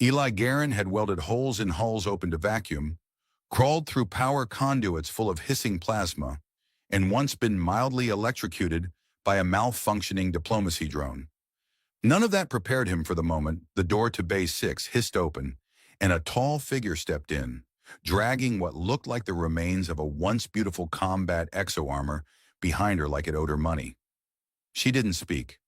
Eli Guerin had welded holes in hulls open to vacuum, crawled through power conduits full of hissing plasma, and once been mildly electrocuted by a malfunctioning diplomacy drone. None of that prepared him for the moment the door to Bay 6 hissed open, and a tall figure stepped in, dragging what looked like the remains of a once beautiful combat exo-armor behind her like it owed her money. She didn't speak,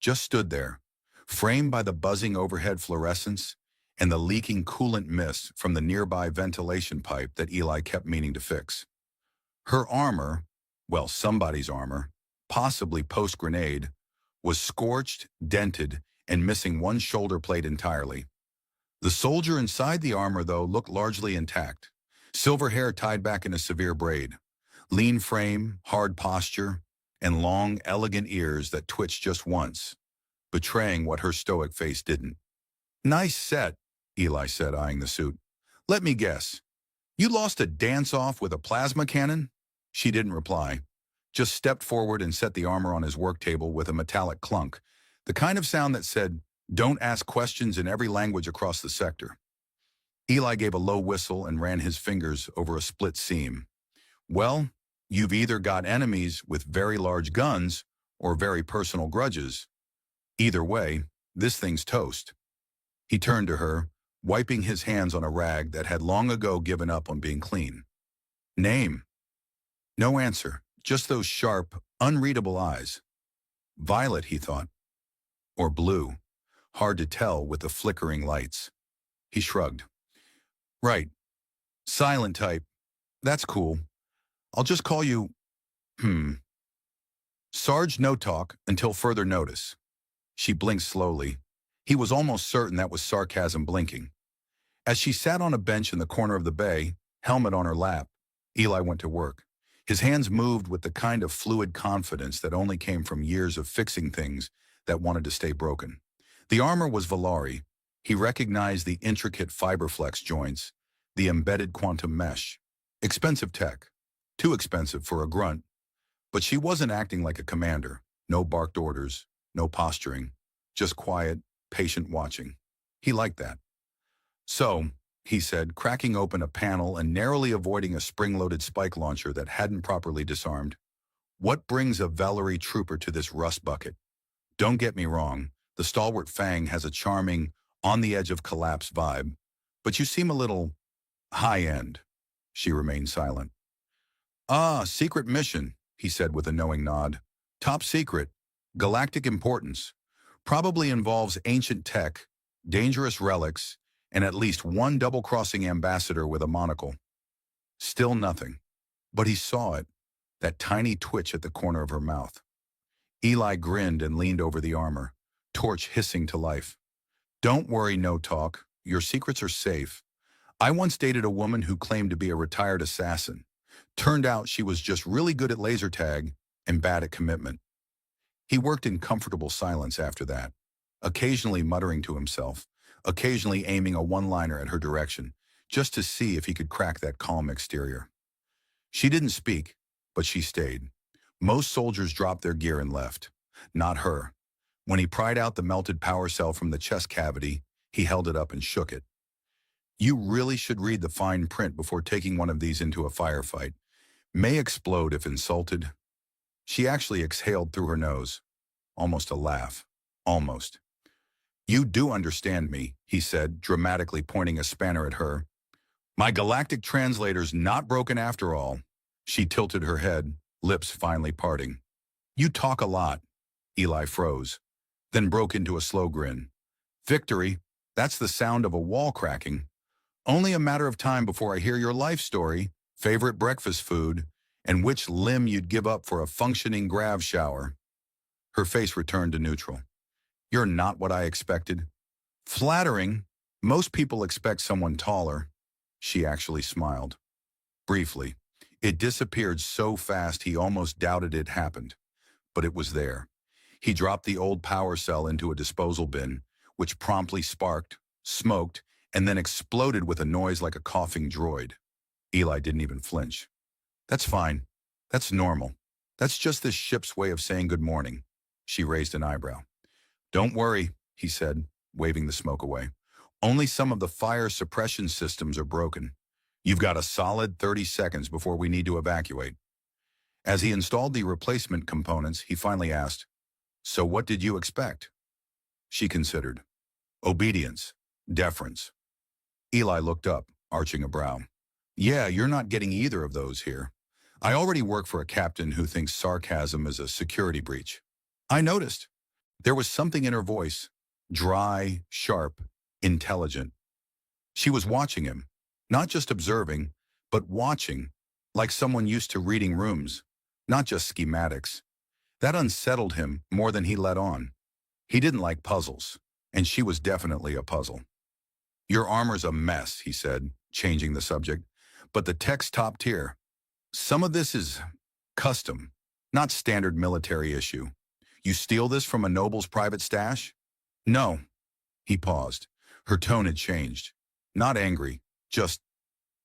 just stood there, framed by the buzzing overhead fluorescence and the leaking coolant mist from the nearby ventilation pipe that Eli kept meaning to fix. Her armor, well, somebody's armor, possibly post-grenade, was scorched, dented, and missing one shoulder plate entirely. The soldier inside the armor, though, looked largely intact. Silver hair tied back in a severe braid, lean frame, hard posture, and long, elegant ears that twitched just once, betraying what her stoic face didn't. "Nice set," Eli said, eyeing the suit. "Let me guess. You lost a dance-off with a plasma cannon?" She didn't reply, just stepped forward and set the armor on his work table with a metallic clunk, the kind of sound that said, "Don't ask questions," in every language across the sector. Eli gave a low whistle and ran his fingers over a split seam. "Well, you've either got enemies with very large guns or very personal grudges. Either way, this thing's toast." He turned to her, wiping his hands on a rag that had long ago given up on being clean. "Name?" No answer, just those sharp, unreadable eyes. Violet, he thought. Or blue. Hard to tell with the flickering lights. He shrugged. "Right. Silent type. That's cool. I'll just call you, Sarge, no talk until further notice." She blinked slowly. He was almost certain that was sarcasm blinking. As she sat on a bench in the corner of the bay, helmet on her lap, Eli went to work. His hands moved with the kind of fluid confidence that only came from years of fixing things that wanted to stay broken. The armor was Valari. He recognized the intricate fiberflex joints, the embedded quantum mesh. Expensive tech. Too expensive for a grunt. But she wasn't acting like a commander. No barked orders, no posturing, just quiet, patient watching. He liked that. "So," he said, cracking open a panel and narrowly avoiding a spring-loaded spike launcher that hadn't properly disarmed, "what brings a Valerie trooper to this rust bucket? Don't get me wrong, the stalwart Fang has a charming, on-the-edge-of-collapse vibe, but you seem a little high-end." She remained silent. "Ah, secret mission," he said with a knowing nod. "Top secret, galactic importance. Probably involves ancient tech, dangerous relics, and at least one double-crossing ambassador with a monocle." Still nothing. But he saw it, that tiny twitch at the corner of her mouth. Eli grinned and leaned over the armor, torch hissing to life. "Don't worry, no talk. Your secrets are safe. I once dated a woman who claimed to be a retired assassin. Turned out she was just really good at laser tag and bad at commitment." He worked in comfortable silence after that, occasionally muttering to himself, occasionally aiming a one-liner at her direction, just to see if he could crack that calm exterior. She didn't speak, but she stayed. Most soldiers dropped their gear and left. Not her. When he pried out the melted power cell from the chest cavity, he held it up and shook it. "You really should read the fine print before taking one of these into a firefight. May explode if insulted." She actually exhaled through her nose. Almost a laugh. Almost. "You do understand me," he said, dramatically pointing a spanner at her. "My galactic translator's not broken after all." She tilted her head, lips finally parting. "You talk a lot." Eli froze, then broke into a slow grin. "Victory, that's the sound of a wall cracking. Only a matter of time before I hear your life story, favorite breakfast food, and which limb you'd give up for a functioning grav shower." Her face returned to neutral. "You're not what I expected." "Flattering. Most people expect someone taller." She actually smiled. Briefly. It disappeared so fast he almost doubted it happened. But it was there. He dropped the old power cell into a disposal bin, which promptly sparked, smoked, and then exploded with a noise like a coughing droid. Eli didn't even flinch. "That's fine. That's normal. That's just this ship's way of saying good morning." She raised an eyebrow. "Don't worry," he said, waving the smoke away. Only some of the fire suppression systems are broken. You've got a solid 30 seconds before we need to evacuate. As he installed the replacement components, he finally asked, "So what did you expect?" She considered. "Obedience. Deference." Eli looked up, arching a brow. "Yeah, you're not getting either of those here. I already work for a captain who thinks sarcasm is a security breach." I noticed. There was something in her voice, dry, sharp, intelligent. She was watching him, not just observing, but watching, like someone used to reading rooms, not just schematics. That unsettled him more than he let on. He didn't like puzzles, and she was definitely a puzzle. "Your armor's a mess," he said, changing the subject, "but the tech's top tier. Some of this is custom, not standard military issue. You steal this from a noble's private stash?" "No." He paused. Her tone had changed. Not angry, just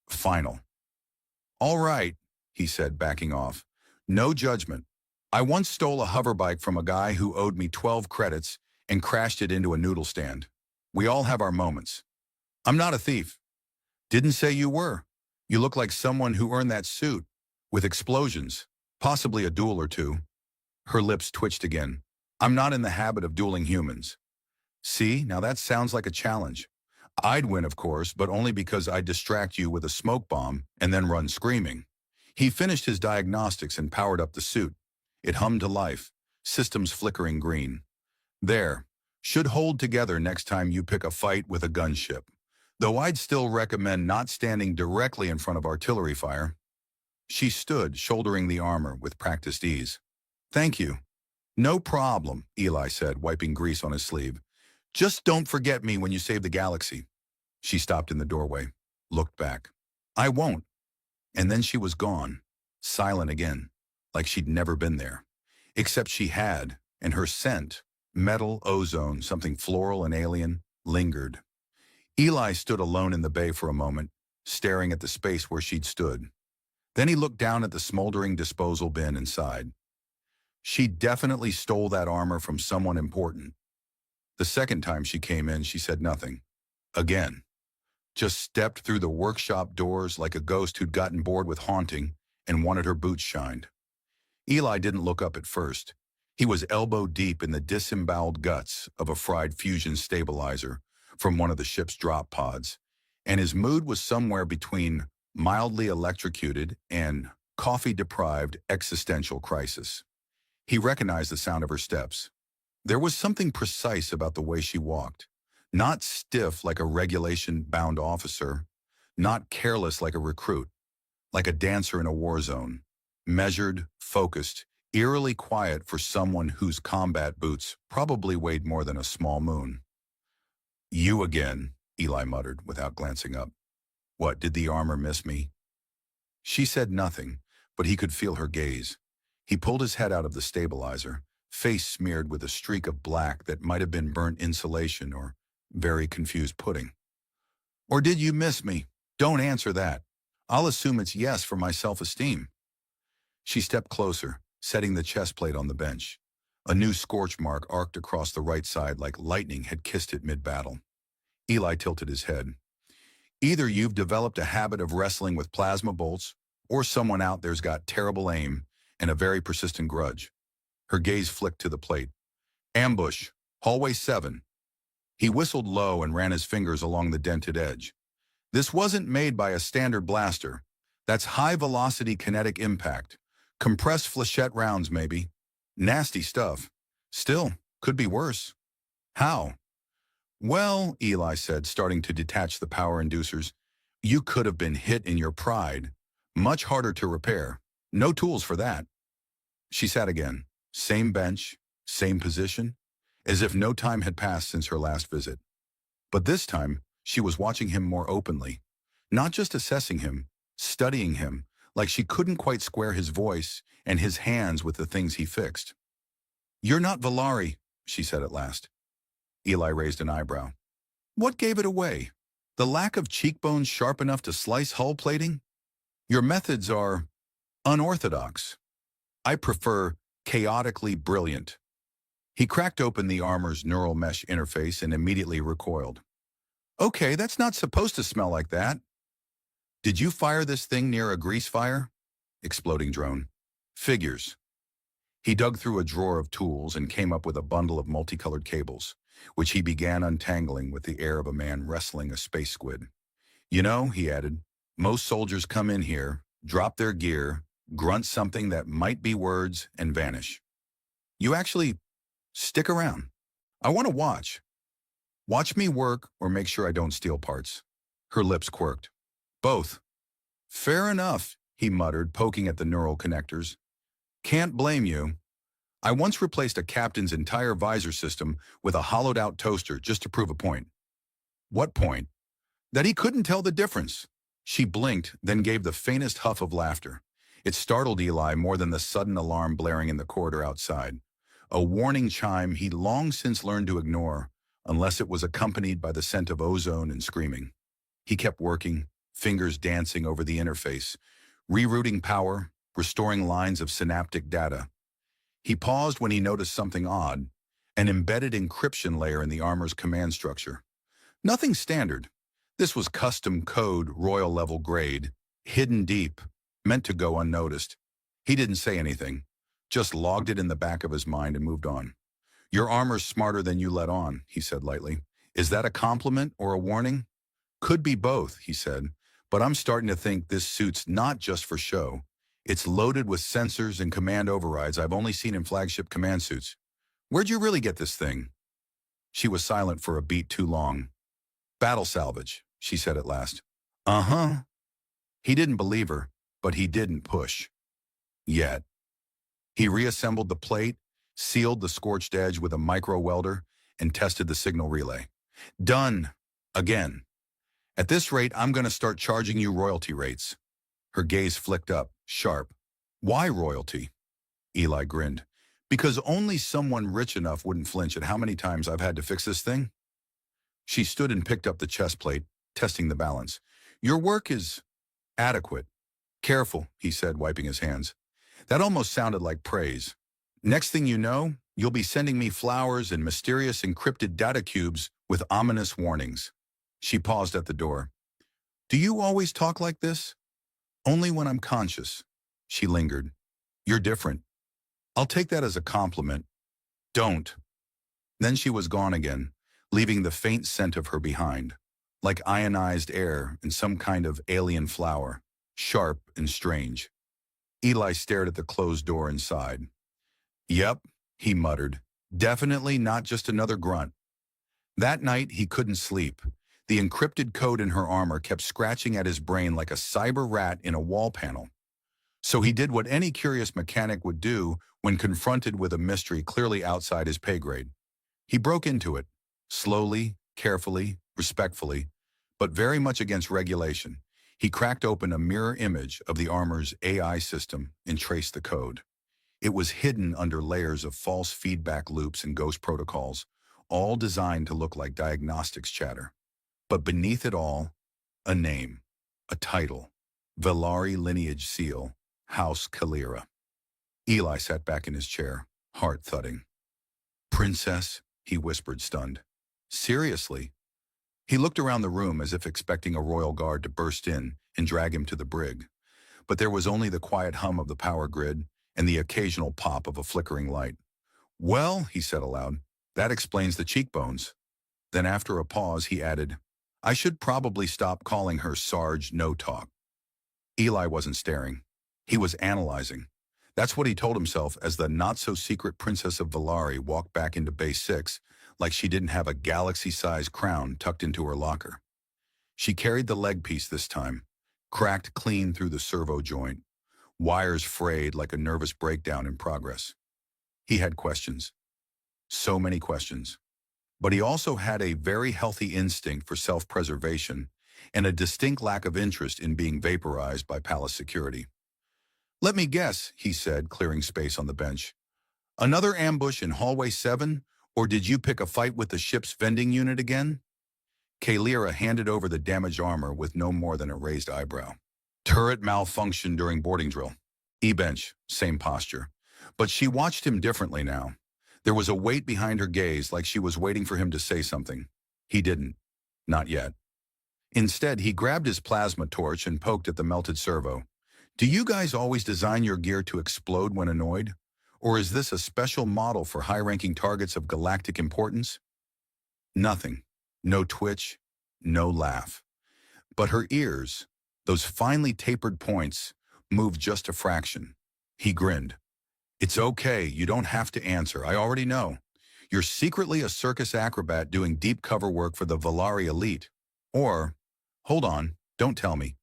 final. "All right," he said, backing off. "No judgment. I once stole a hoverbike from a guy who owed me 12 credits and crashed it into a noodle stand. We all have our moments. I'm not a thief." "Didn't say you were. You look like someone who earned that suit, with explosions, possibly a duel or two." Her lips twitched again. "I'm not in the habit of dueling humans." "See, now that sounds like a challenge. I'd win, of course, but only because I'd distract you with a smoke bomb and then run screaming." He finished his diagnostics and powered up the suit. It hummed to life, systems flickering green. "There. Should hold together next time you pick a fight with a gunship. Though I'd still recommend not standing directly in front of artillery fire." She stood, shouldering the armor with practiced ease. "Thank you." "No problem," Eli said, wiping grease on his sleeve. "Just don't forget me when you save the galaxy." She stopped in the doorway, looked back. "I won't." And then she was gone, silent again, like she'd never been there. Except she had, and her scent, metal, ozone, something floral and alien, lingered. Eli stood alone in the bay for a moment, staring at the space where she'd stood. Then he looked down at the smoldering disposal bin and sighed. She definitely stole that armor from someone important. The second time she came in, she said nothing. Again. Just stepped through the workshop doors like a ghost who'd gotten bored with haunting and wanted her boots shined. Eli didn't look up at first. He was elbow deep in the disemboweled guts of a fried fusion stabilizer from one of the ship's drop pods, and his mood was somewhere between mildly electrocuted and coffee-deprived existential crisis. He recognized the sound of her steps. There was something precise about the way she walked. Not stiff like a regulation-bound officer, not careless like a recruit, like a dancer in a war zone. Measured, focused, eerily quiet for someone whose combat boots probably weighed more than a small moon. "You again," Eli muttered without glancing up. "What, did the armor miss me?" She said nothing, but he could feel her gaze. He pulled his head out of the stabilizer, face smeared with a streak of black that might have been burnt insulation or very confused pudding. "Or did you miss me? Don't answer that. I'll assume it's yes for my self-esteem." She stepped closer, setting the chest plate on the bench. A new scorch mark arced across the right side like lightning had kissed it mid-battle. Eli tilted his head. "Either you've developed a habit of wrestling with plasma bolts, or someone out there's got terrible aim and a very persistent grudge." Her gaze flicked to the plate. "Ambush, hallway 7. He whistled low and ran his fingers along the dented edge. "This wasn't made by a standard blaster. That's high-velocity kinetic impact. Compressed flechette rounds, maybe. Nasty stuff. Still, could be worse." "How?" "Well," Eli said, starting to detach the power inducers, "you could have been hit in your pride. Much harder to repair. No tools for that." She sat again. Same bench, same position, as if no time had passed since her last visit. But this time, she was watching him more openly. Not just assessing him, studying him, like she couldn't quite square his voice and his hands with the things he fixed. "You're not Valari," she said at last. Eli raised an eyebrow. "What gave it away? The lack of cheekbones sharp enough to slice hull plating? Your methods are unorthodox. I prefer chaotically brilliant." He cracked open the armor's neural mesh interface and immediately recoiled. Okay, that's not supposed to smell like that. Did you fire this thing near a grease fire? Exploding drone. Figures. He dug through a drawer of tools and came up with a bundle of multicolored cables, which he began untangling with the air of a man wrestling a space squid. You know, he added, most soldiers come in here, drop their gear, grunt something that might be words, and vanish. You actually stick around. I want to watch. Watch me work or make sure I don't steal parts. Her lips quirked. Both. Fair enough, he muttered, poking at the neural connectors. Can't blame you. I once replaced a captain's entire visor system with a hollowed-out toaster just to prove a point. What point? That he couldn't tell the difference. She blinked, then gave the faintest huff of laughter. It startled Eli more than the sudden alarm blaring in the corridor outside. A warning chime he'd long since learned to ignore, unless it was accompanied by the scent of ozone and screaming. He kept working, fingers dancing over the interface, rerouting power, restoring lines of synaptic data. He paused when he noticed something odd, an embedded encryption layer in the armor's command structure. Nothing standard. This was custom code, royal level grade, hidden deep, meant to go unnoticed. He didn't say anything, just logged it in the back of his mind and moved on. Your armor's smarter than you let on, he said lightly. Is that a compliment or a warning? Could be both, he said, but I'm starting to think this suit's not just for show. It's loaded with sensors and command overrides I've only seen in flagship command suits. Where'd you really get this thing? She was silent for a beat too long. Battle salvage, she said at last. Uh-huh. He didn't believe her, but he didn't push. Yet. He reassembled the plate, sealed the scorched edge with a micro welder, and tested the signal relay. Done. Again. At this rate, I'm going to start charging you royalty rates. Her gaze flicked up, sharp. Why royalty? Eli grinned. Because only someone rich enough wouldn't flinch at how many times I've had to fix this thing. She stood and picked up the chest plate, testing the balance. Your work is adequate. Careful, he said, wiping his hands. That almost sounded like praise. Next thing you know, you'll be sending me flowers and mysterious encrypted data cubes with ominous warnings. She paused at the door. Do you always talk like this? Only when I'm conscious. She lingered. You're different. I'll take that as a compliment. Don't. Then she was gone again, leaving the faint scent of her behind, like ionized air in some kind of alien flower, sharp and strange. Eli stared at the closed door inside. Yep, he muttered. Definitely not just another grunt. That night, he couldn't sleep. The encrypted code in her armor kept scratching at his brain like a cyber rat in a wall panel. So he did what any curious mechanic would do when confronted with a mystery clearly outside his pay grade. He broke into it, slowly, carefully, respectfully, but very much against regulation. He cracked open a mirror image of the armor's AI system and traced the code. It was hidden under layers of false feedback loops and ghost protocols, all designed to look like diagnostics chatter. But beneath it all, a name, a title, Velari lineage seal, House Kalira. Eli sat back in his chair, heart thudding. Princess, he whispered, stunned. Seriously? He looked around the room as if expecting a royal guard to burst in and drag him to the brig. But there was only the quiet hum of the power grid and the occasional pop of a flickering light. Well, he said aloud, that explains the cheekbones. Then after a pause, he added, I should probably stop calling her Sarge No Talk. Eli wasn't staring. He was analyzing. That's what he told himself as the not-so-secret Princess of Velari walked back into Base 6 like she didn't have a galaxy-sized crown tucked into her locker. She carried the leg piece this time, cracked clean through the servo joint, wires frayed like a nervous breakdown in progress. He had questions. So many questions. But he also had a very healthy instinct for self-preservation and a distinct lack of interest in being vaporized by palace security. Let me guess, he said, clearing space on the bench. Another ambush in Hallway 7, or did you pick a fight with the ship's vending unit again? Kalira handed over the damaged armor with no more than a raised eyebrow. Turret malfunction during boarding drill. E-bench, same posture. But she watched him differently now. There was a weight behind her gaze like she was waiting for him to say something. He didn't. Not yet. Instead, he grabbed his plasma torch and poked at the melted servo. Do you guys always design your gear to explode when annoyed? Or is this a special model for high-ranking targets of galactic importance? Nothing. No twitch, no laugh. But her ears, those finely tapered points, moved just a fraction. He grinned. It's okay, you don't have to answer, I already know. You're secretly a circus acrobat doing deep cover work for the Valari elite. Or, hold on, don't tell me.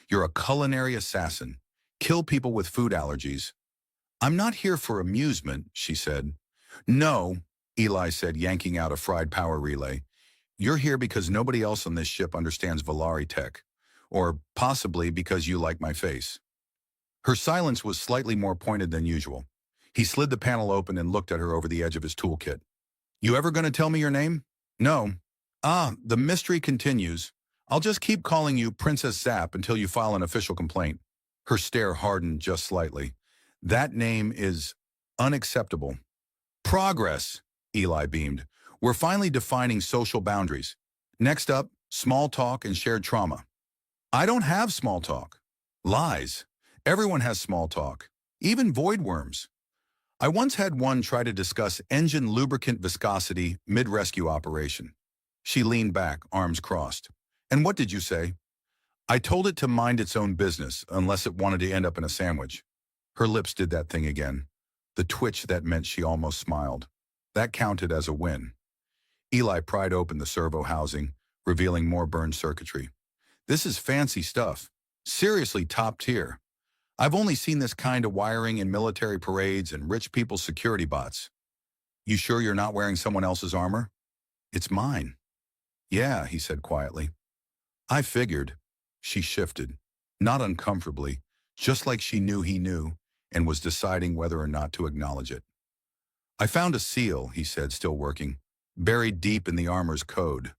You're a culinary assassin. Kill people with food allergies. I'm not here for amusement, she said. No, Eli said, yanking out a fried power relay. You're here because nobody else on this ship understands Valari tech. Or possibly because you like my face. Her silence was slightly more pointed than usual. He slid the panel open and looked at her over the edge of his toolkit. You ever gonna tell me your name? No. Ah, the mystery continues. I'll just keep calling you Princess Zap until you file an official complaint. Her stare hardened just slightly. That name is unacceptable. Progress, Eli beamed. We're finally defining social boundaries. Next up, small talk and shared trauma. I don't have small talk. Lies. Everyone has small talk. Even void worms. I once had one try to discuss engine lubricant viscosity mid-rescue operation. She leaned back, arms crossed. And what did you say? I told it to mind its own business unless it wanted to end up in a sandwich. Her lips did that thing again. The twitch that meant she almost smiled. That counted as a win. Eli pried open the servo housing, revealing more burned circuitry. This is fancy stuff. Seriously top tier. I've only seen this kind of wiring in military parades and rich people's security bots. You sure you're not wearing someone else's armor? It's mine. Yeah, he said quietly. I figured. She shifted, not uncomfortably, just like she knew he knew, and was deciding whether or not to acknowledge it. I found a seal, he said, still working, buried deep in the armor's code.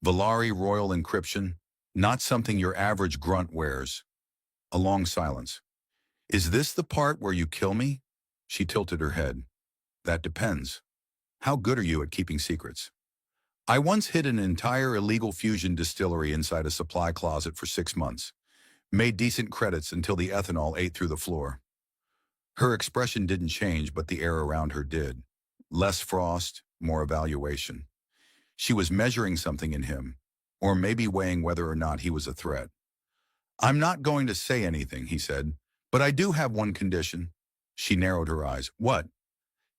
Valari Royal Encryption, not something your average grunt wears. A long silence. Is this the part where you kill me? She tilted her head. That depends. How good are you at keeping secrets? I once hid an entire illegal fusion distillery inside a supply closet for 6 months. Made decent credits until the ethanol ate through the floor. Her expression didn't change, but the air around her did. Less frost, more evaluation. She was measuring something in him, or maybe weighing whether or not he was a threat. I'm not going to say anything, he said, but I do have one condition. She narrowed her eyes. What?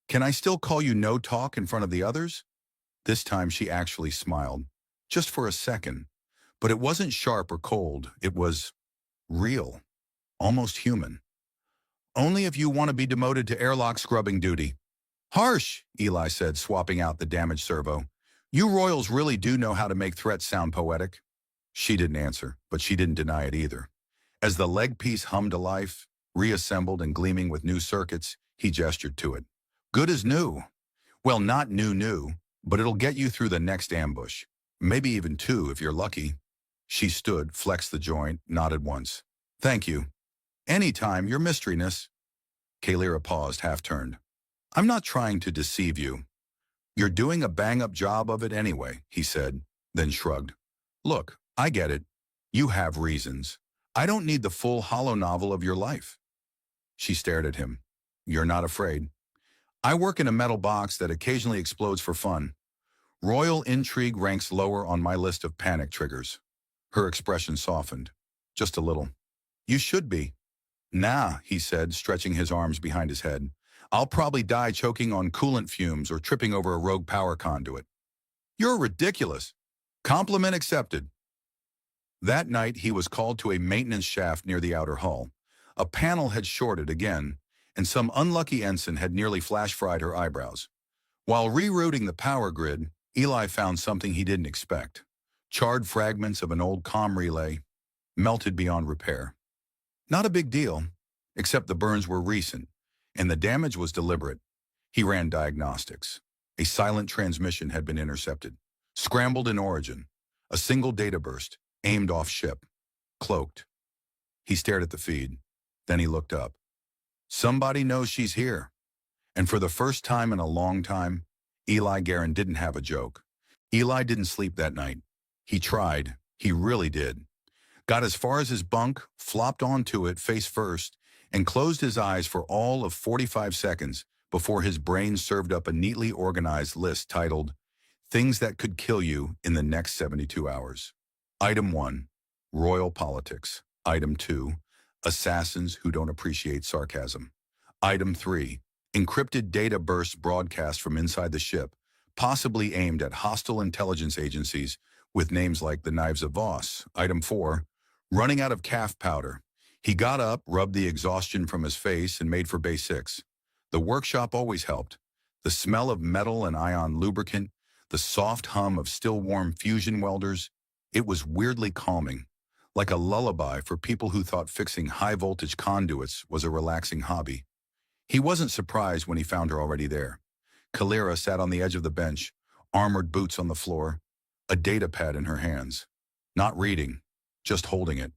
Can I still call you No Talk in front of the others? This time she actually smiled, just for a second. But it wasn't sharp or cold. It was real, almost human. Only if you want to be demoted to airlock scrubbing duty. Harsh, Eli said, swapping out the damaged servo. You royals really do know how to make threats sound poetic. She didn't answer, but she didn't deny it either. As the leg piece hummed to life, reassembled and gleaming with new circuits, he gestured to it. Good as new. Well, not new, but it'll get you through the next ambush. Maybe even 2 if you're lucky. She stood, flexed the joint, nodded once. Thank you. Anytime, your mysteryness. Kalira paused, half-turned. I'm not trying to deceive you. You're doing a bang-up job of it anyway, he said, then shrugged. Look, I get it. You have reasons. I don't need the full hollow novel of your life. She stared at him. You're not afraid. I work in a metal box that occasionally explodes for fun. Royal intrigue ranks lower on my list of panic triggers. Her expression softened. Just a little. You should be. Nah, he said, stretching his arms behind his head. I'll probably die choking on coolant fumes or tripping over a rogue power conduit. You're ridiculous. Compliment accepted. That night, he was called to a maintenance shaft near the outer hull. A panel had shorted again, and some unlucky ensign had nearly flash-fried her eyebrows. While rerouting the power grid, Eli found something he didn't expect. Charred fragments of an old comm relay, melted beyond repair. Not a big deal, except the burns were recent, and the damage was deliberate. He ran diagnostics. A silent transmission had been intercepted. Scrambled in origin. A single data burst, aimed off ship. Cloaked. He stared at the feed. Then he looked up. Somebody knows she's here. And for the first time in a long time, Eli Guerin didn't have a joke. Eli didn't sleep that night. He tried. He really did. Got as far as his bunk, flopped onto it face first, and closed his eyes for all of 45 seconds before his brain served up a neatly organized list titled, Things That Could Kill You in the Next 72 Hours. Item 1, Royal Politics. Item 2, Assassins Who Don't Appreciate Sarcasm. Item 3, Encrypted data bursts broadcast from inside the ship, possibly aimed at hostile intelligence agencies with names like the Knives of Voss. Item 4, Running out of calf powder. He got up, rubbed the exhaustion from his face, and made for Bay 6. The workshop always helped. The smell of metal and ion lubricant, the soft hum of still-warm fusion welders, it was weirdly calming, like a lullaby for people who thought fixing high-voltage conduits was a relaxing hobby. He wasn't surprised when he found her already there. Kalira sat on the edge of the bench, armored boots on the floor, a data pad in her hands. Not reading, just holding it,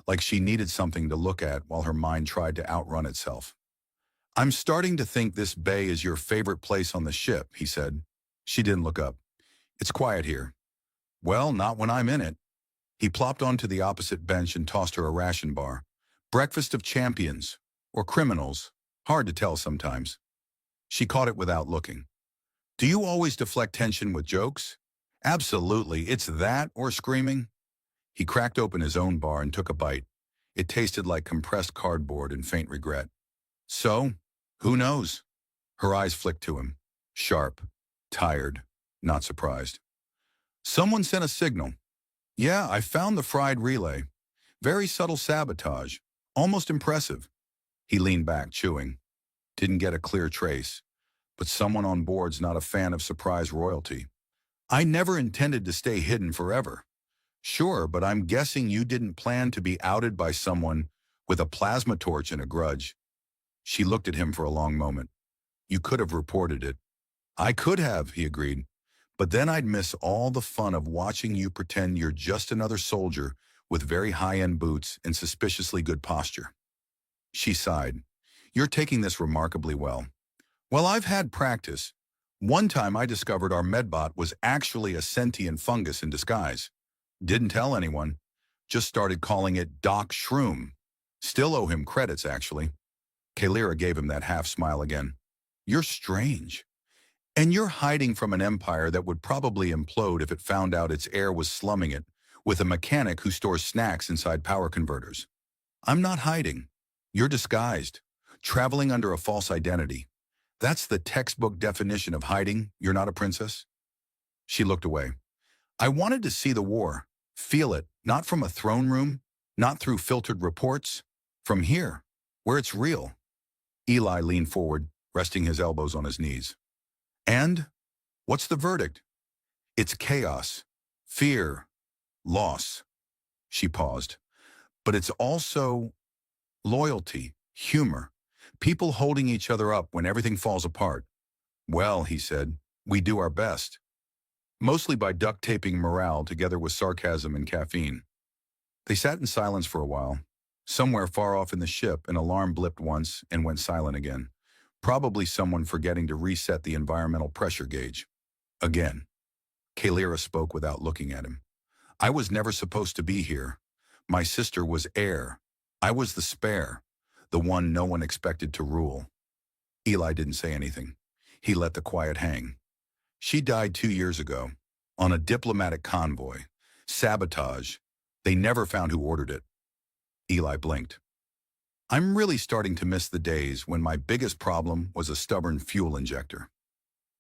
like she needed something to look at while her mind tried to outrun itself. I'm starting to think this bay is your favorite place on the ship, he said. She didn't look up. It's quiet here. Well, not when I'm in it. He plopped onto the opposite bench and tossed her a ration bar. Breakfast of champions, or criminals, hard to tell sometimes. She caught it without looking. Do you always deflect tension with jokes? Absolutely, it's that or screaming. He cracked open his own bar and took a bite. It tasted like compressed cardboard and faint regret. So, who knows? Her eyes flicked to him. Sharp, tired, not surprised. Someone sent a signal. Yeah, I found the fried relay. Very subtle sabotage. Almost impressive. He leaned back, chewing. Didn't get a clear trace. But someone on board's not a fan of surprise royalty. I never intended to stay hidden forever. Sure, but I'm guessing you didn't plan to be outed by someone with a plasma torch and a grudge. She looked at him for a long moment. You could have reported it. I could have, he agreed. But then I'd miss all the fun of watching you pretend you're just another soldier with very high-end boots and suspiciously good posture. She sighed. You're taking this remarkably well. Well, I've had practice. One time I discovered our medbot was actually a sentient fungus in disguise. Didn't tell anyone. Just started calling it Doc Shroom. Still owe him credits, actually. Kalira gave him that half-smile again. You're strange. And you're hiding from an empire that would probably implode if it found out its heir was slumming it, with a mechanic who stores snacks inside power converters. I'm not hiding. You're disguised, traveling under a false identity. That's the textbook definition of hiding. You're not a princess. She looked away. I wanted to see the war, feel it, not from a throne room, not through filtered reports, from here, where it's real. Eli leaned forward, resting his elbows on his knees. And? What's the verdict? It's chaos, fear, loss. She paused. But it's also loyalty, humor, people holding each other up when everything falls apart. Well, he said, we do our best. Mostly by duct taping morale together with sarcasm and caffeine. They sat in silence for a while. Somewhere far off in the ship, an alarm blipped once and went silent again. Probably someone forgetting to reset the environmental pressure gauge. Again. Kalira spoke without looking at him. I was never supposed to be here. My sister was heir. I was the spare, the one no one expected to rule. Eli didn't say anything. He let the quiet hang. She died 2 years ago, on a diplomatic convoy. Sabotage. They never found who ordered it. Eli blinked. I'm really starting to miss the days when my biggest problem was a stubborn fuel injector.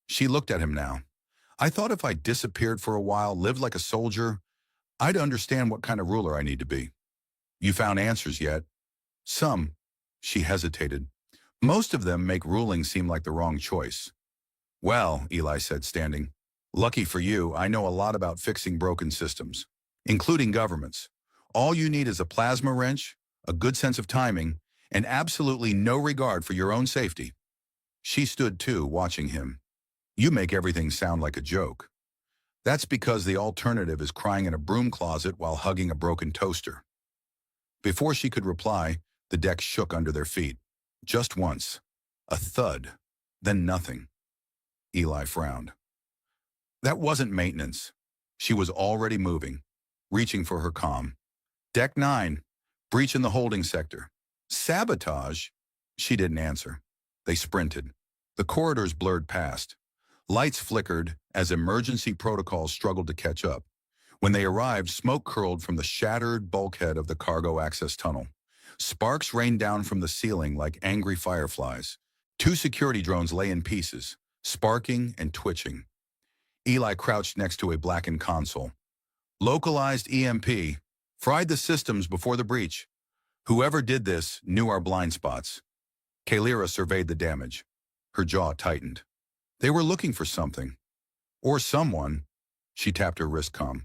She looked at him now. I thought if I disappeared for a while, lived like a soldier, I'd understand what kind of ruler I need to be. You found answers yet? Some. She hesitated. Most of them make ruling seem like the wrong choice. Well, Eli said, standing. Lucky for you, I know a lot about fixing broken systems, including governments. All you need is a plasma wrench, a good sense of timing, and absolutely no regard for your own safety. She stood too, watching him. You make everything sound like a joke. That's because the alternative is crying in a broom closet while hugging a broken toaster. Before she could reply, the deck shook under their feet. Just once. A thud. Then nothing. Eli frowned. That wasn't maintenance. She was already moving, reaching for her comm. Deck 9, breach in the holding sector. Sabotage? She didn't answer. They sprinted. The corridors blurred past. Lights flickered as emergency protocols struggled to catch up. When they arrived, smoke curled from the shattered bulkhead of the cargo access tunnel. Sparks rained down from the ceiling like angry fireflies. Two security drones lay in pieces, sparking and twitching. Eli crouched next to a blackened console. Localized EMP. Fried the systems before the breach. Whoever did this knew our blind spots. Kalira surveyed the damage. Her jaw tightened. They were looking for something. Or someone. She tapped her wrist comm.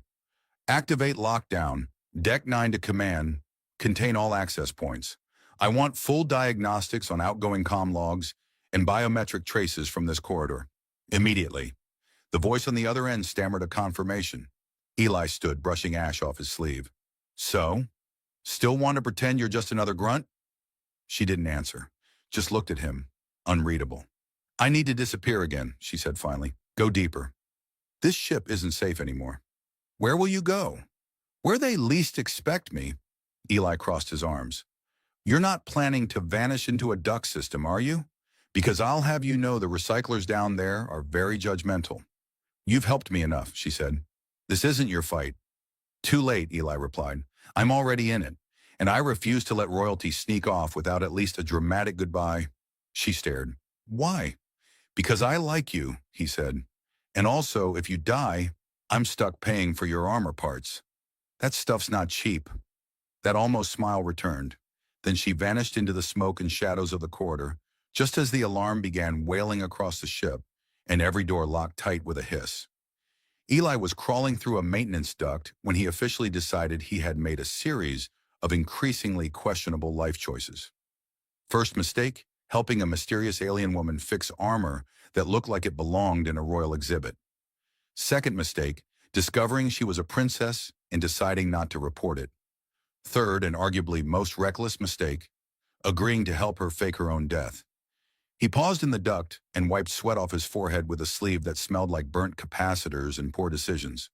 Activate lockdown. Deck 9 to command. Contain all access points. I want full diagnostics on outgoing comm logs and biometric traces from this corridor. Immediately. The voice on the other end stammered a confirmation. Eli stood, brushing ash off his sleeve. So? Still want to pretend you're just another grunt? She didn't answer, just looked at him, unreadable. I need to disappear again, she said finally. Go deeper. This ship isn't safe anymore. Where will you go? Where they least expect me. Eli crossed his arms. You're not planning to vanish into a duct system, are you? Because I'll have you know the recyclers down there are very judgmental. You've helped me enough, she said. This isn't your fight. Too late, Eli replied. I'm already in it, and I refuse to let royalty sneak off without at least a dramatic goodbye. She stared. Why? Because I like you, he said. And also, if you die, I'm stuck paying for your armor parts. That stuff's not cheap. That almost smile returned. Then she vanished into the smoke and shadows of the corridor, just as the alarm began wailing across the ship, and every door locked tight with a hiss. Eli was crawling through a maintenance duct when he officially decided he had made a series of increasingly questionable life choices. First mistake, helping a mysterious alien woman fix armor that looked like it belonged in a royal exhibit. Second mistake, discovering she was a princess and deciding not to report it. Third, and arguably most reckless mistake, agreeing to help her fake her own death. He paused in the duct and wiped sweat off his forehead with a sleeve that smelled like burnt capacitors and poor decisions.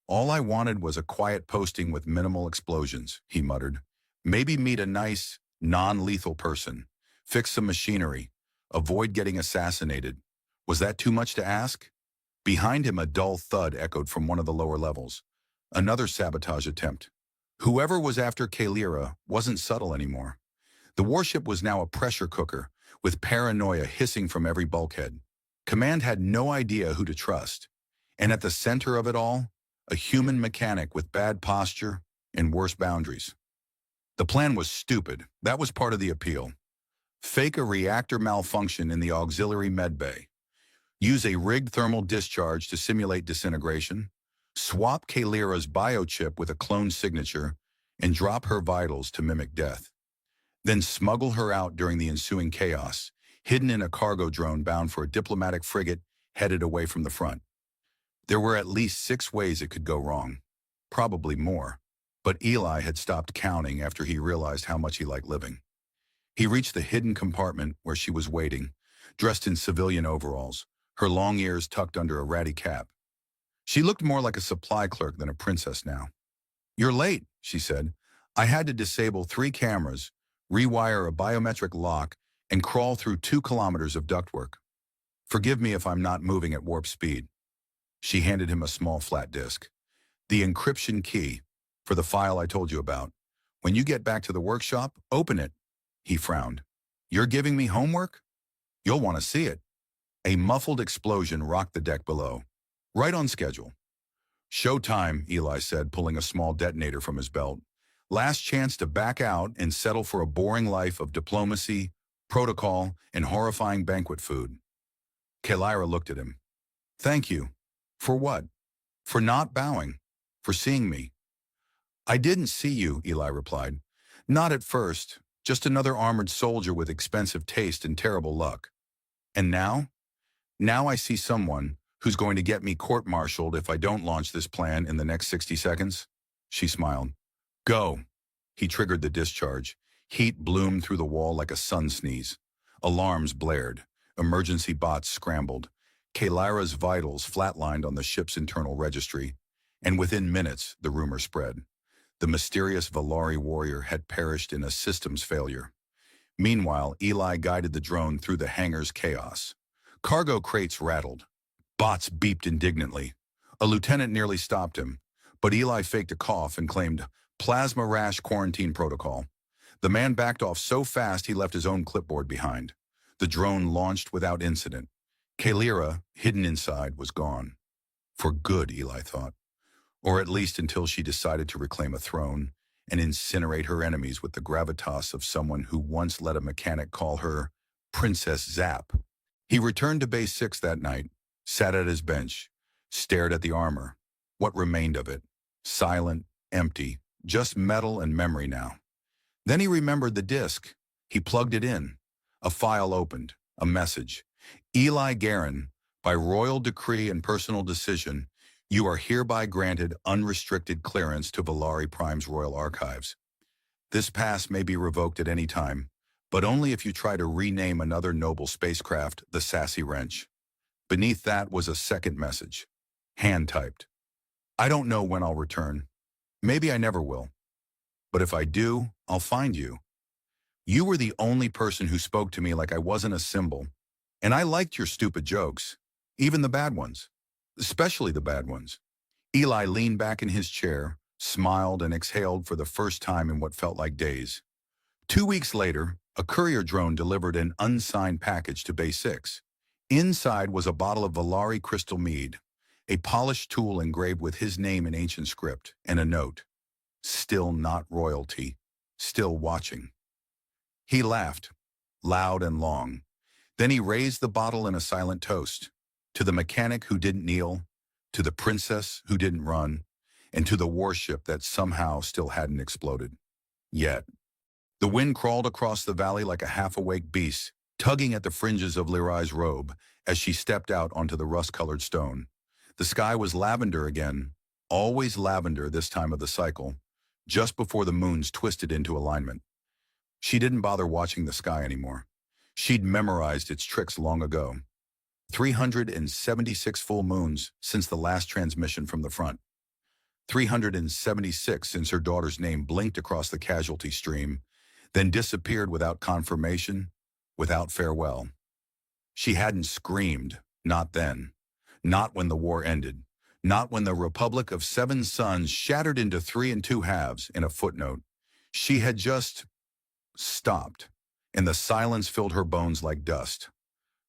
All I wanted was a quiet posting with minimal explosions, he muttered. Maybe meet a nice, non-lethal person. Fix some machinery. Avoid getting assassinated. Was that too much to ask? Behind him, a dull thud echoed from one of the lower levels. Another sabotage attempt. Whoever was after Kalira wasn't subtle anymore. The warship was now a pressure cooker, with paranoia hissing from every bulkhead. Command had no idea who to trust. And at the center of it all, a human mechanic with bad posture and worse boundaries. The plan was stupid. That was part of the appeal. Fake a reactor malfunction in the auxiliary medbay. Use a rigged thermal discharge to simulate disintegration. Swap Kalira's biochip with a clone signature and drop her vitals to mimic death. Then smuggle her out during the ensuing chaos, hidden in a cargo drone bound for a diplomatic frigate headed away from the front. There were at least 6 ways it could go wrong. Probably more. But Eli had stopped counting after he realized how much he liked living. He reached the hidden compartment where she was waiting, dressed in civilian overalls, her long ears tucked under a ratty cap. She looked more like a supply clerk than a princess now. You're late, she said. I had to disable 3 cameras, rewire a biometric lock, and crawl through 2 kilometers of ductwork. Forgive me if I'm not moving at warp speed. She handed him a small flat disk. The encryption key for the file I told you about. When you get back to the workshop, open it. He frowned. You're giving me homework? You'll want to see it. A muffled explosion rocked the deck below. Right on schedule. Showtime, Eli said, pulling a small detonator from his belt. Last chance to back out and settle for a boring life of diplomacy, protocol, and horrifying banquet food. Kalira looked at him. Thank you. For what? For not bowing. For seeing me. I didn't see you, Eli replied. Not at first. Just another armored soldier with expensive taste and terrible luck. And now? Now I see someone who's going to get me court-martialed if I don't launch this plan in the next 60 seconds. She smiled. Go. He triggered the discharge. Heat bloomed through the wall like a sun sneeze. Alarms blared. Emergency bots scrambled. Kalira's vitals flatlined on the ship's internal registry. And within minutes, the rumor spread. The mysterious Valari warrior had perished in a systems failure. Meanwhile, Eli guided the drone through the hangar's chaos. Cargo crates rattled. Bots beeped indignantly. A lieutenant nearly stopped him, but Eli faked a cough and claimed plasma rash quarantine protocol. The man backed off so fast he left his own clipboard behind. The drone launched without incident. Kalira, hidden inside, was gone. For good, Eli thought. Or at least until she decided to reclaim a throne and incinerate her enemies with the gravitas of someone who once let a mechanic call her Princess Zap. He returned to Base 6 that night, sat at his bench, stared at the armor. What remained of it? Silent, empty, just metal and memory now. Then he remembered the disk. He plugged it in. A file opened, a message. Eli Garin, by royal decree and personal decision, you are hereby granted unrestricted clearance to Valari Prime's royal archives. This pass may be revoked at any time, but only if you try to rename another noble spacecraft the Sassy Wrench. Beneath that was a second message, hand-typed. I don't know when I'll return. Maybe I never will. But if I do, I'll find you. You were the only person who spoke to me like I wasn't a symbol, and I liked your stupid jokes, even the bad ones. Especially the bad ones. Eli leaned back in his chair, smiled and exhaled for the first time in what felt like days. 2 weeks later, a courier drone delivered an unsigned package to Base 6. Inside was a bottle of Valari crystal mead, a polished tool engraved with his name in ancient script, and a note. Still not royalty, still watching. He laughed, loud and long. Then he raised the bottle in a silent toast. To the mechanic who didn't kneel, to the princess who didn't run, and to the warship that somehow still hadn't exploded. Yet. The wind crawled across the valley like a half-awake beast, tugging at the fringes of Lirai's robe as she stepped out onto the rust-colored stone. The sky was lavender again, always lavender this time of the cycle, just before the moons twisted into alignment. She didn't bother watching the sky anymore. She'd memorized its tricks long ago. 376 full moons since the last transmission from the front. 376 since her daughter's name blinked across the casualty stream, then disappeared without confirmation, without farewell. She hadn't screamed, not then. Not when the war ended. Not when the Republic of Seven Suns shattered into 3 2/2 in a footnote. She had just stopped, and the silence filled her bones like dust.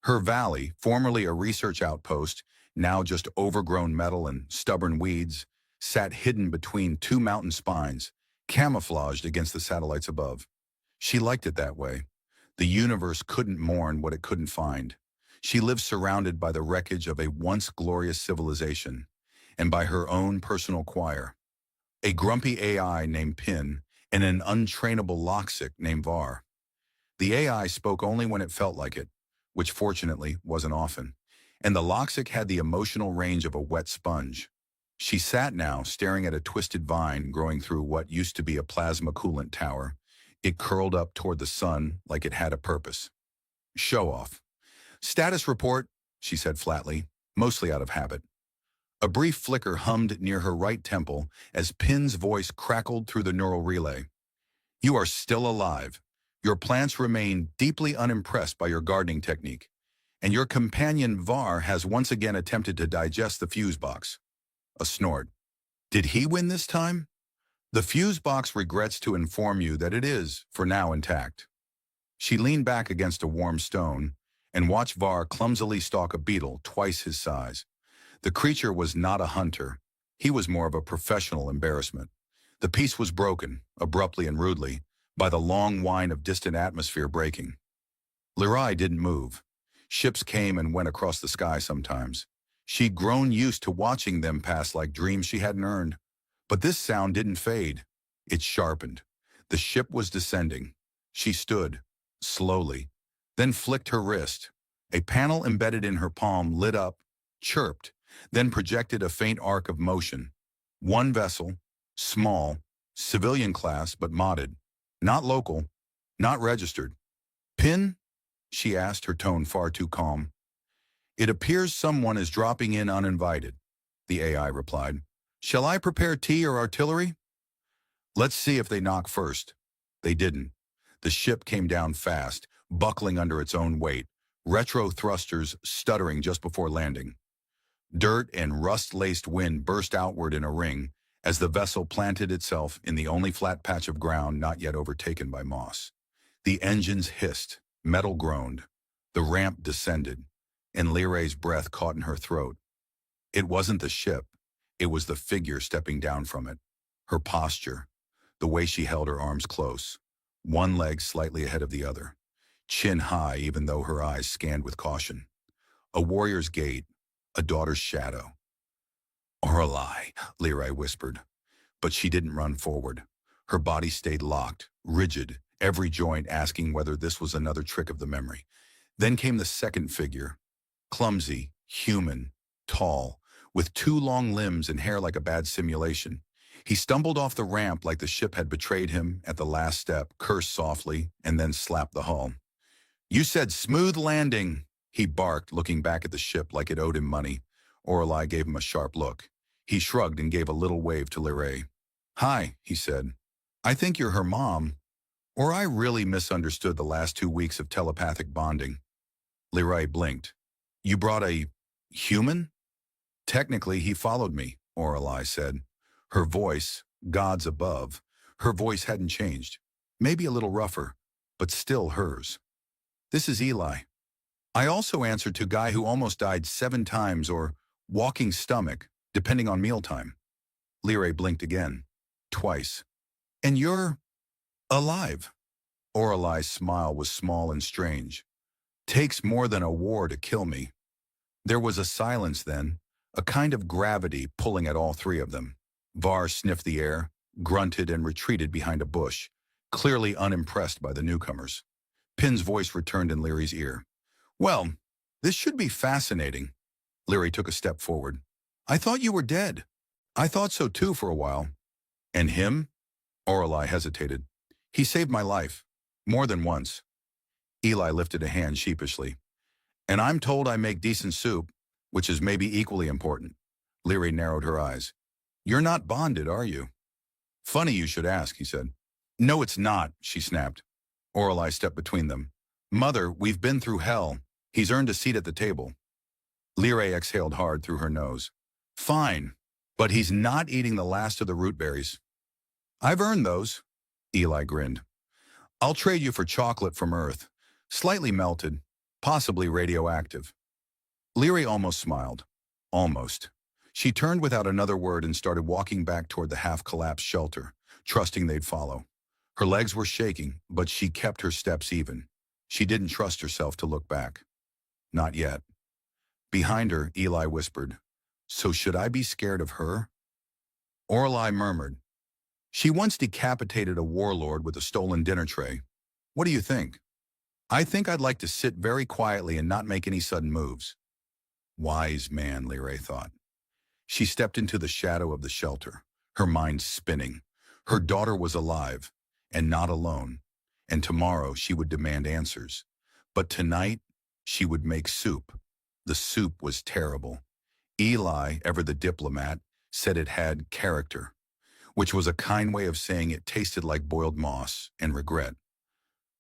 Her valley, formerly a research outpost, now just overgrown metal and stubborn weeds, sat hidden between 2 mountain spines, camouflaged against the satellites above. She liked it that way. The universe couldn't mourn what it couldn't find. She lived surrounded by the wreckage of a once glorious civilization, and by her own personal choir. A grumpy AI named Pin, and an untrainable Loxic named Var. The AI spoke only when it felt like it, which fortunately wasn't often, and the Loxic had the emotional range of a wet sponge. She sat now staring at a twisted vine growing through what used to be a plasma coolant tower. It curled up toward the sun like it had a purpose. Show off. Status report, she said flatly, mostly out of habit. A brief flicker hummed near her right temple as Pin's voice crackled through the neural relay. You are still alive. Your plants remain deeply unimpressed by your gardening technique, and your companion Var has once again attempted to digest the fuse box. A snort. Did he win this time? The fuse box regrets to inform you that it is, for now, intact. She leaned back against a warm stone and watched Var clumsily stalk a beetle twice his size. The creature was not a hunter. He was more of a professional embarrassment. The peace was broken, abruptly and rudely, by the long whine of distant atmosphere breaking. Lirai didn't move. Ships came and went across the sky sometimes. She'd grown used to watching them pass like dreams she hadn't earned. But this sound didn't fade. It sharpened. The ship was descending. She stood, slowly, then flicked her wrist. A panel embedded in her palm lit up, chirped, then projected a faint arc of motion. One vessel, small, civilian class but modded. Not local, not registered. Pin? She asked, her tone far too calm. It appears someone is dropping in uninvited, the AI replied. Shall I prepare tea or artillery? Let's see if they knock first. They didn't. The ship came down fast, buckling under its own weight, retro thrusters stuttering just before landing. Dirt and rust-laced wind burst outward in a ring as the vessel planted itself in the only flat patch of ground not yet overtaken by moss. The engines hissed, metal groaned. The ramp descended, and Liray's breath caught in her throat. It wasn't the ship. It was the figure stepping down from it. Her posture, the way she held her arms close, one leg slightly ahead of the other, chin high even though her eyes scanned with caution. A warrior's gait, a daughter's shadow. "Or a lie," Liray whispered. But she didn't run forward. Her body stayed locked, rigid, every joint asking whether this was another trick of the memory. Then came the second figure, clumsy, human, tall, with two long limbs and hair like a bad simulation. He stumbled off the ramp like the ship had betrayed him at the last step, cursed softly, and then slapped the hull. "You said smooth landing," he barked, looking back at the ship like it owed him money. Orelai gave him a sharp look. He shrugged and gave a little wave to Liray. "Hi," he said. "I think you're her mom. Or I really misunderstood the last 2 weeks of telepathic bonding." Liray blinked. "You brought a human?" "Technically, he followed me," Orelai said. Her voice, gods above, her voice hadn't changed. Maybe a little rougher, but still hers. "This is Eli. I also answered to guy who almost died 7 times or walking stomach, depending on mealtime." Liray blinked again. Twice. "And you're alive." Orelai's smile was small and strange. "Takes more than a war to kill me." There was a silence then, a kind of gravity pulling at all three of them. Var sniffed the air, grunted and retreated behind a bush, clearly unimpressed by the newcomers. Pin's voice returned in Leary's ear. "Well, this should be fascinating." Leary took a step forward. "I thought you were dead." "I thought so too for a while." "And him?" Orelai hesitated. "He saved my life. More than once." Eli lifted a hand sheepishly. "And I'm told I make decent soup, which is maybe equally important." Leary narrowed her eyes. "You're not bonded, are you?" "Funny you should ask," he said. "No, it's not," she snapped. Orelai stepped between them. "Mother, we've been through hell. He's earned a seat at the table." Leary exhaled hard through her nose. "Fine, but he's not eating the last of the root berries." "I've earned those." Eli grinned. "I'll trade you for chocolate from Earth. Slightly melted, possibly radioactive." Leary almost smiled. Almost. She turned without another word and started walking back toward the half-collapsed shelter, trusting they'd follow. Her legs were shaking, but she kept her steps even. She didn't trust herself to look back. Not yet. Behind her, Eli whispered, "So should I be scared of her?" Orelai murmured, "She once decapitated a warlord with a stolen dinner tray. What do you think?" "I think I'd like to sit very quietly and not make any sudden moves." Wise man, Leary thought. She stepped into the shadow of the shelter, her mind spinning. Her daughter was alive, and not alone, and tomorrow she would demand answers. But tonight, she would make soup. The soup was terrible. Eli, ever the diplomat, said it had character, which was a kind way of saying it tasted like boiled moss and regret.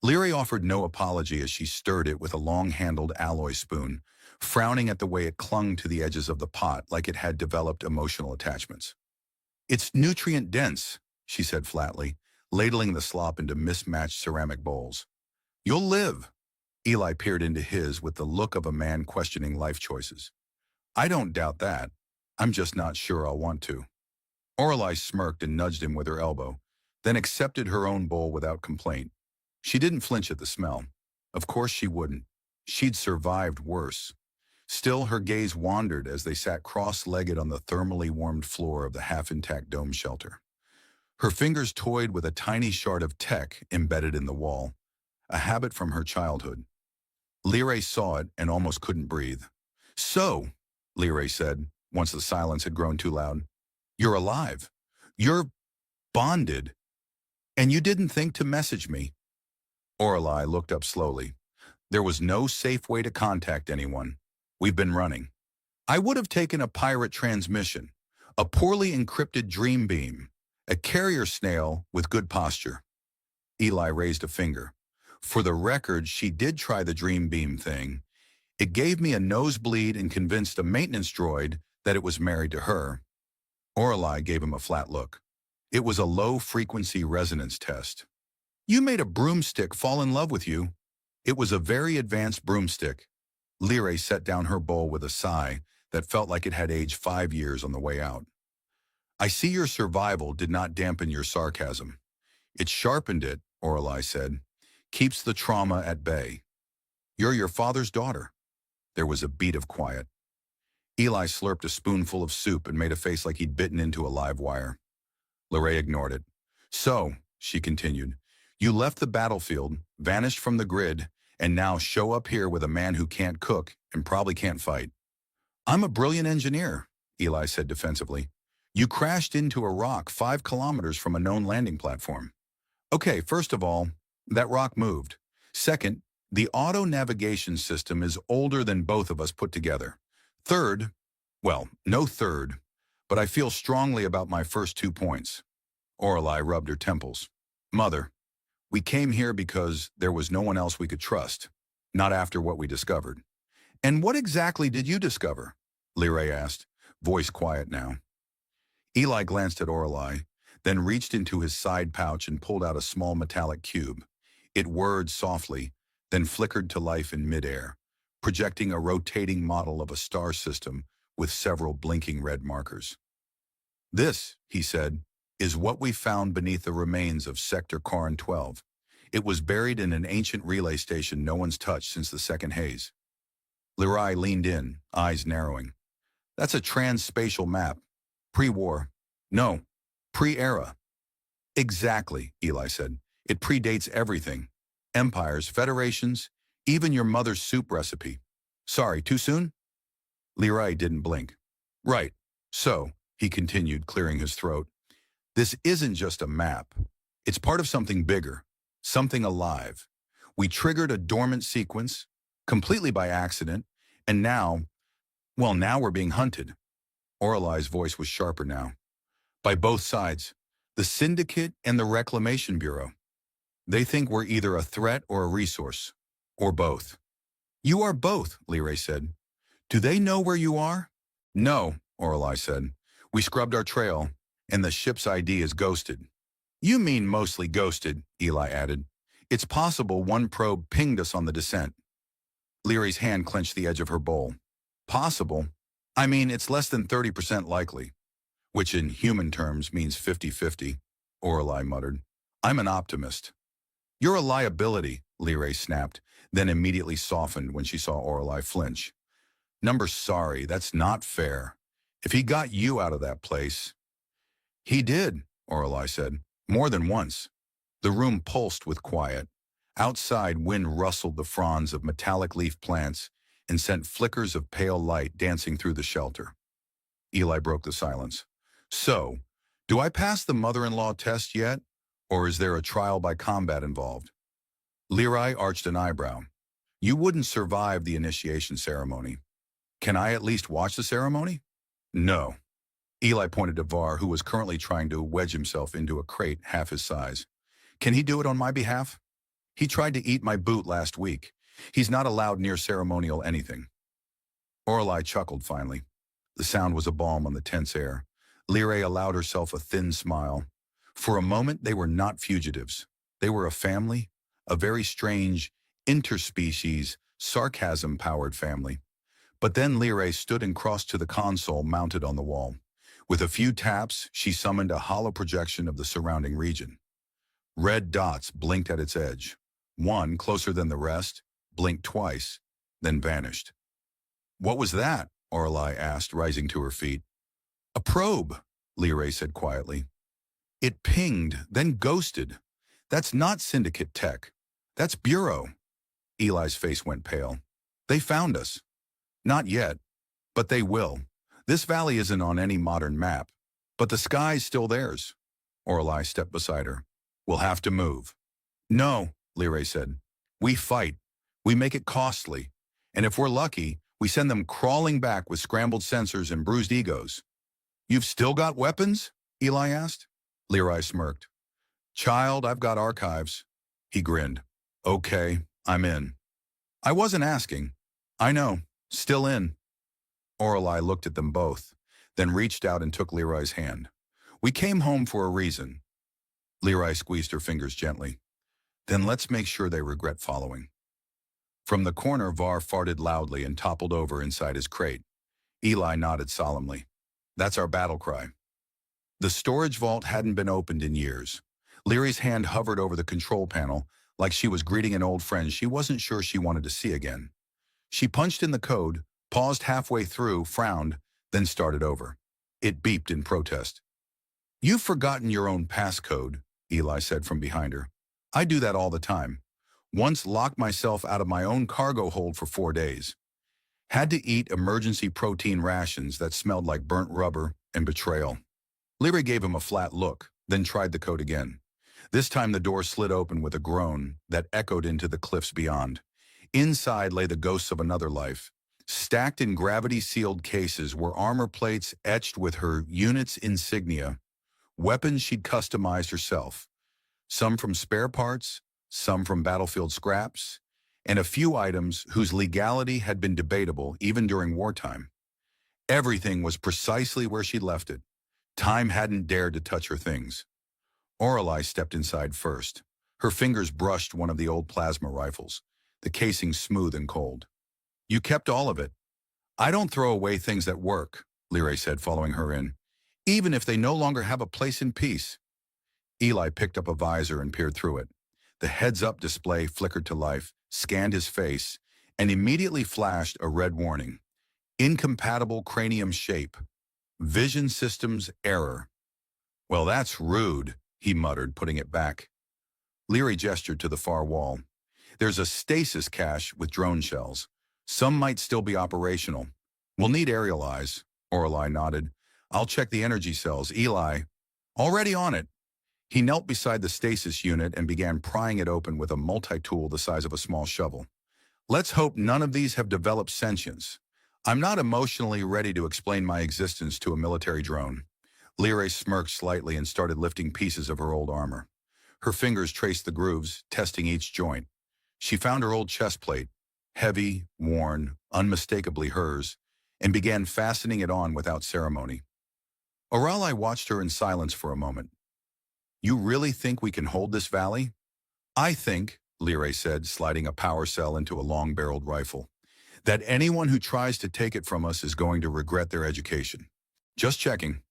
Leary offered no apology as she stirred it with a long-handled alloy spoon, frowning at the way it clung to the edges of the pot like it had developed emotional attachments. "It's nutrient-dense," she said flatly, ladling the slop into mismatched ceramic bowls. "You'll live." Eli peered into his with the look of a man questioning life choices. "I don't doubt that. I'm just not sure I'll want to." Orelai smirked and nudged him with her elbow, then accepted her own bowl without complaint. She didn't flinch at the smell. Of course she wouldn't. She'd survived worse. Still, her gaze wandered as they sat cross-legged on the thermally warmed floor of the half-intact dome shelter. Her fingers toyed with a tiny shard of tech embedded in the wall, a habit from her childhood. Leary saw it and almost couldn't breathe. "So," Leary said, once the silence had grown too loud, "you're alive. You're bonded. And you didn't think to message me." Orelai looked up slowly. "There was no safe way to contact anyone. We've been running. I would have taken a pirate transmission. A poorly encrypted dream beam. A carrier snail with good posture. Eli raised a finger. For the record, she did try the dream beam thing. It gave me a nosebleed and convinced a maintenance droid that it was married to her. Orelai gave him a flat look. It was a low-frequency resonance test. You made a broomstick fall in love with you. It was a very advanced broomstick. Lyrae set down her bowl with a sigh that felt like it had aged 5 years on the way out. I see your survival did not dampen your sarcasm. It sharpened it, Orelai said. Keeps the trauma at bay. You're your father's daughter. There was a beat of quiet. Eli slurped a spoonful of soup and made a face like he'd bitten into a live wire. Lyrae ignored it. So, she continued, you left the battlefield, vanished from the grid, and now show up here with a man who can't cook and probably can't fight. I'm a brilliant engineer, Eli said defensively. You crashed into a rock 5 kilometers from a known landing platform. Okay, first of all, that rock moved. Second, the auto-navigation system is older than both of us put together. Third, well, no third, but I feel strongly about my first 2 points. Orelai rubbed her temples. Mother, we came here because there was no one else we could trust, not after what we discovered. And what exactly did you discover? Lyrae asked, voice quiet now. Eli glanced at Orelai, then reached into his side pouch and pulled out a small metallic cube. It whirred softly, then flickered to life in midair, projecting a rotating model of a star system with several blinking red markers. This, he said, is what we found beneath the remains of Sector Carin 12. It was buried in an ancient relay station no one's touched since the Second Haze. Lyrae leaned in, eyes narrowing. That's a trans-spatial map. Pre-war. No, pre-era. Exactly, Eli said. It predates everything. Empires, federations, even your mother's soup recipe. Sorry, too soon? Lyrae didn't blink. Right. So, he continued, clearing his throat, this isn't just a map. It's part of something bigger, something alive. We triggered a dormant sequence, completely by accident, and now we're being hunted. Orelai's voice was sharper now. By both sides, the Syndicate and the Reclamation Bureau. They think we're either a threat or a resource, or both. You are both, Lyrae said. Do they know where you are? No, Orelai said. We scrubbed our trail, and the ship's ID is ghosted. You mean mostly ghosted, Eli added. It's possible one probe pinged us on the descent. Lyrae's hand clenched the edge of her bowl. Possible? I mean, it's less than 30% likely, which in human terms means 50-50, Orelai muttered. I'm an optimist. You're a liability, Lyrae snapped, then immediately softened when she saw Orelai flinch. Number sorry, that's not fair. If he got you out of that place... He did, Orelai said, more than once. The room pulsed with quiet. Outside, wind rustled the fronds of metallic leaf plants and sent flickers of pale light dancing through the shelter. Eli broke the silence. So, do I pass the mother-in-law test yet, or is there a trial by combat involved? Lyrae arched an eyebrow. You wouldn't survive the initiation ceremony. Can I at least watch the ceremony? No. Eli pointed to Var, who was currently trying to wedge himself into a crate half his size. Can he do it on my behalf? He tried to eat my boot last week. He's not allowed near ceremonial anything. Orelai chuckled finally. The sound was a balm on the tense air. Lyrae allowed herself a thin smile. For a moment, they were not fugitives. They were a family, a very strange, interspecies, sarcasm-powered family. But then Lyrae stood and crossed to the console mounted on the wall. With a few taps, she summoned a hollow projection of the surrounding region. Red dots blinked at its edge. One, closer than the rest, blinked twice, then vanished. What was that? Orelai asked, rising to her feet. A probe, Lyrae said quietly. It pinged, then ghosted. That's not Syndicate tech. That's Bureau. Eli's face went pale. They found us. Not yet, but they will. This valley isn't on any modern map, but the sky's still theirs. Orelai stepped beside her. We'll have to move. No, Lyrae said. We fight. We make it costly. And if we're lucky, we send them crawling back with scrambled sensors and bruised egos. You've still got weapons? Eli asked. Leroy smirked. Child, I've got archives. He grinned. Okay, I'm in. I wasn't asking. I know. Still in. Orelai looked at them both, then reached out and took Leroy's hand. We came home for a reason. Leroy squeezed her fingers gently. Then let's make sure they regret following. From the corner, Var farted loudly and toppled over inside his crate. Eli nodded solemnly. That's our battle cry. The storage vault hadn't been opened in years. Leary's hand hovered over the control panel like she was greeting an old friend she wasn't sure she wanted to see again. She punched in the code, paused halfway through, frowned, then started over. It beeped in protest. You've forgotten your own passcode, Eli said from behind her. I do that all the time. Once locked myself out of my own cargo hold for 4 days. Had to eat emergency protein rations that smelled like burnt rubber and betrayal. Leary gave him a flat look, then tried the code again. This time the door slid open with a groan that echoed into the cliffs beyond. Inside lay the ghosts of another life. Stacked in gravity-sealed cases were armor plates etched with her unit's insignia, weapons she'd customized herself, some from spare parts, some from battlefield scraps, and a few items whose legality had been debatable even during wartime. Everything was precisely where she'd left it. Time hadn't dared to touch her things. Orelai stepped inside first. Her fingers brushed one of the old plasma rifles, the casing smooth and cold. You kept all of it. I don't throw away things that work, Leary said, following her in, even if they no longer have a place in peace. Eli picked up a visor and peered through it. The heads-up display flickered to life, scanned his face, and immediately flashed a red warning. Incompatible cranium shape. Vision systems error. Well, that's rude, he muttered, putting it back. Leary gestured to the far wall. There's a stasis cache with drone shells. Some might still be operational. We'll need aerial eyes. Orelai nodded. I'll check the energy cells. Eli. Already on it. He knelt beside the stasis unit and began prying it open with a multi-tool the size of a small shovel. Let's hope none of these have developed sentience. I'm not emotionally ready to explain my existence to a military drone. Leary smirked slightly and started lifting pieces of her old armor. Her fingers traced the grooves, testing each joint. She found her old chest plate, heavy, worn, unmistakably hers, and began fastening it on without ceremony. Orelai watched her in silence for a moment. You really think we can hold this valley? I think, Leary said, sliding a power cell into a long-barreled rifle, that anyone who tries to take it from us is going to regret their education. Just checking.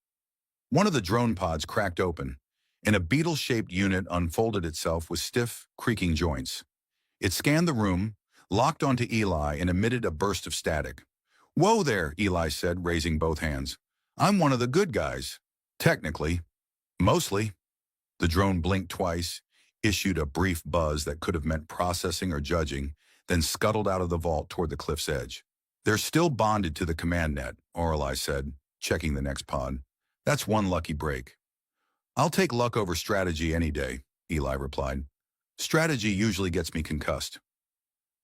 One of the drone pods cracked open, and a beetle-shaped unit unfolded itself with stiff, creaking joints. It scanned the room, locked onto Eli, and emitted a burst of static. Whoa there, Eli said, raising both hands. I'm one of the good guys. Technically. Mostly. The drone blinked twice, issued a brief buzz that could have meant processing or judging, then scuttled out of the vault toward the cliff's edge. They're still bonded to the command net, Orelai said, checking the next pod. That's one lucky break. I'll take luck over strategy any day, Eli replied. Strategy usually gets me concussed.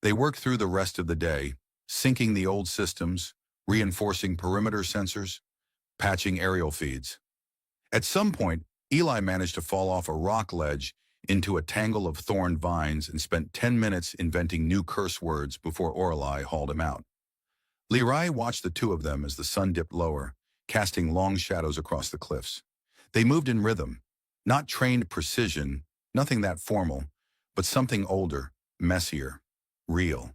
They worked through the rest of the day, syncing the old systems, reinforcing perimeter sensors, patching aerial feeds. At some point, Eli managed to fall off a rock ledge into a tangle of thorned vines and spent 10 minutes inventing new curse words before Orelai hauled him out. Leroy watched the two of them as the sun dipped lower, casting long shadows across the cliffs. They moved in rhythm, not trained precision, nothing that formal, but something older, messier, real.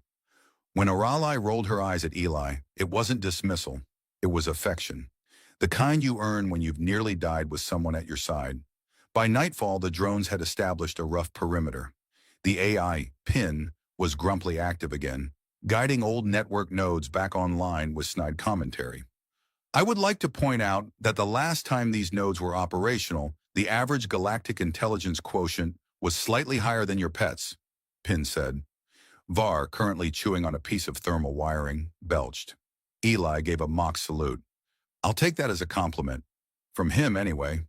When Orelai rolled her eyes at Eli, it wasn't dismissal, it was affection. The kind you earn when you've nearly died with someone at your side. By nightfall, the drones had established a rough perimeter. The AI, PIN, was grumpily active again, guiding old network nodes back online with snide commentary. I would like to point out that the last time these nodes were operational, the average galactic intelligence quotient was slightly higher than your pet's, PIN said. Var, currently chewing on a piece of thermal wiring, belched. Eli gave a mock salute. I'll take that as a compliment. From him, anyway.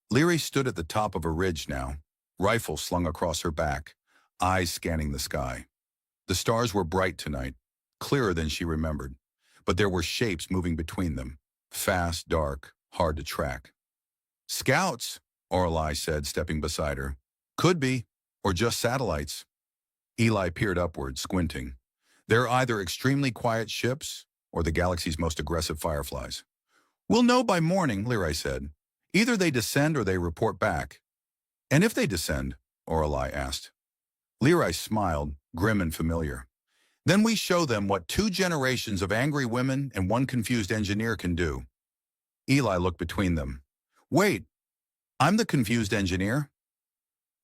Leary stood at the top of a ridge now, rifle slung across her back, eyes scanning the sky. The stars were bright tonight, clearer than she remembered, but there were shapes moving between them, fast, dark, hard to track. Scouts, Orelai said, stepping beside her. Could be, or just satellites. Eli peered upward, squinting. They're either extremely quiet ships or the galaxy's most aggressive fireflies. We'll know by morning, Leray said. Either they descend or they report back. And if they descend? Orelai asked. Leray smiled, grim and familiar. Then we show them what 2 generations of angry women and 1 confused engineer can do. Eli looked between them. Wait, I'm the confused engineer?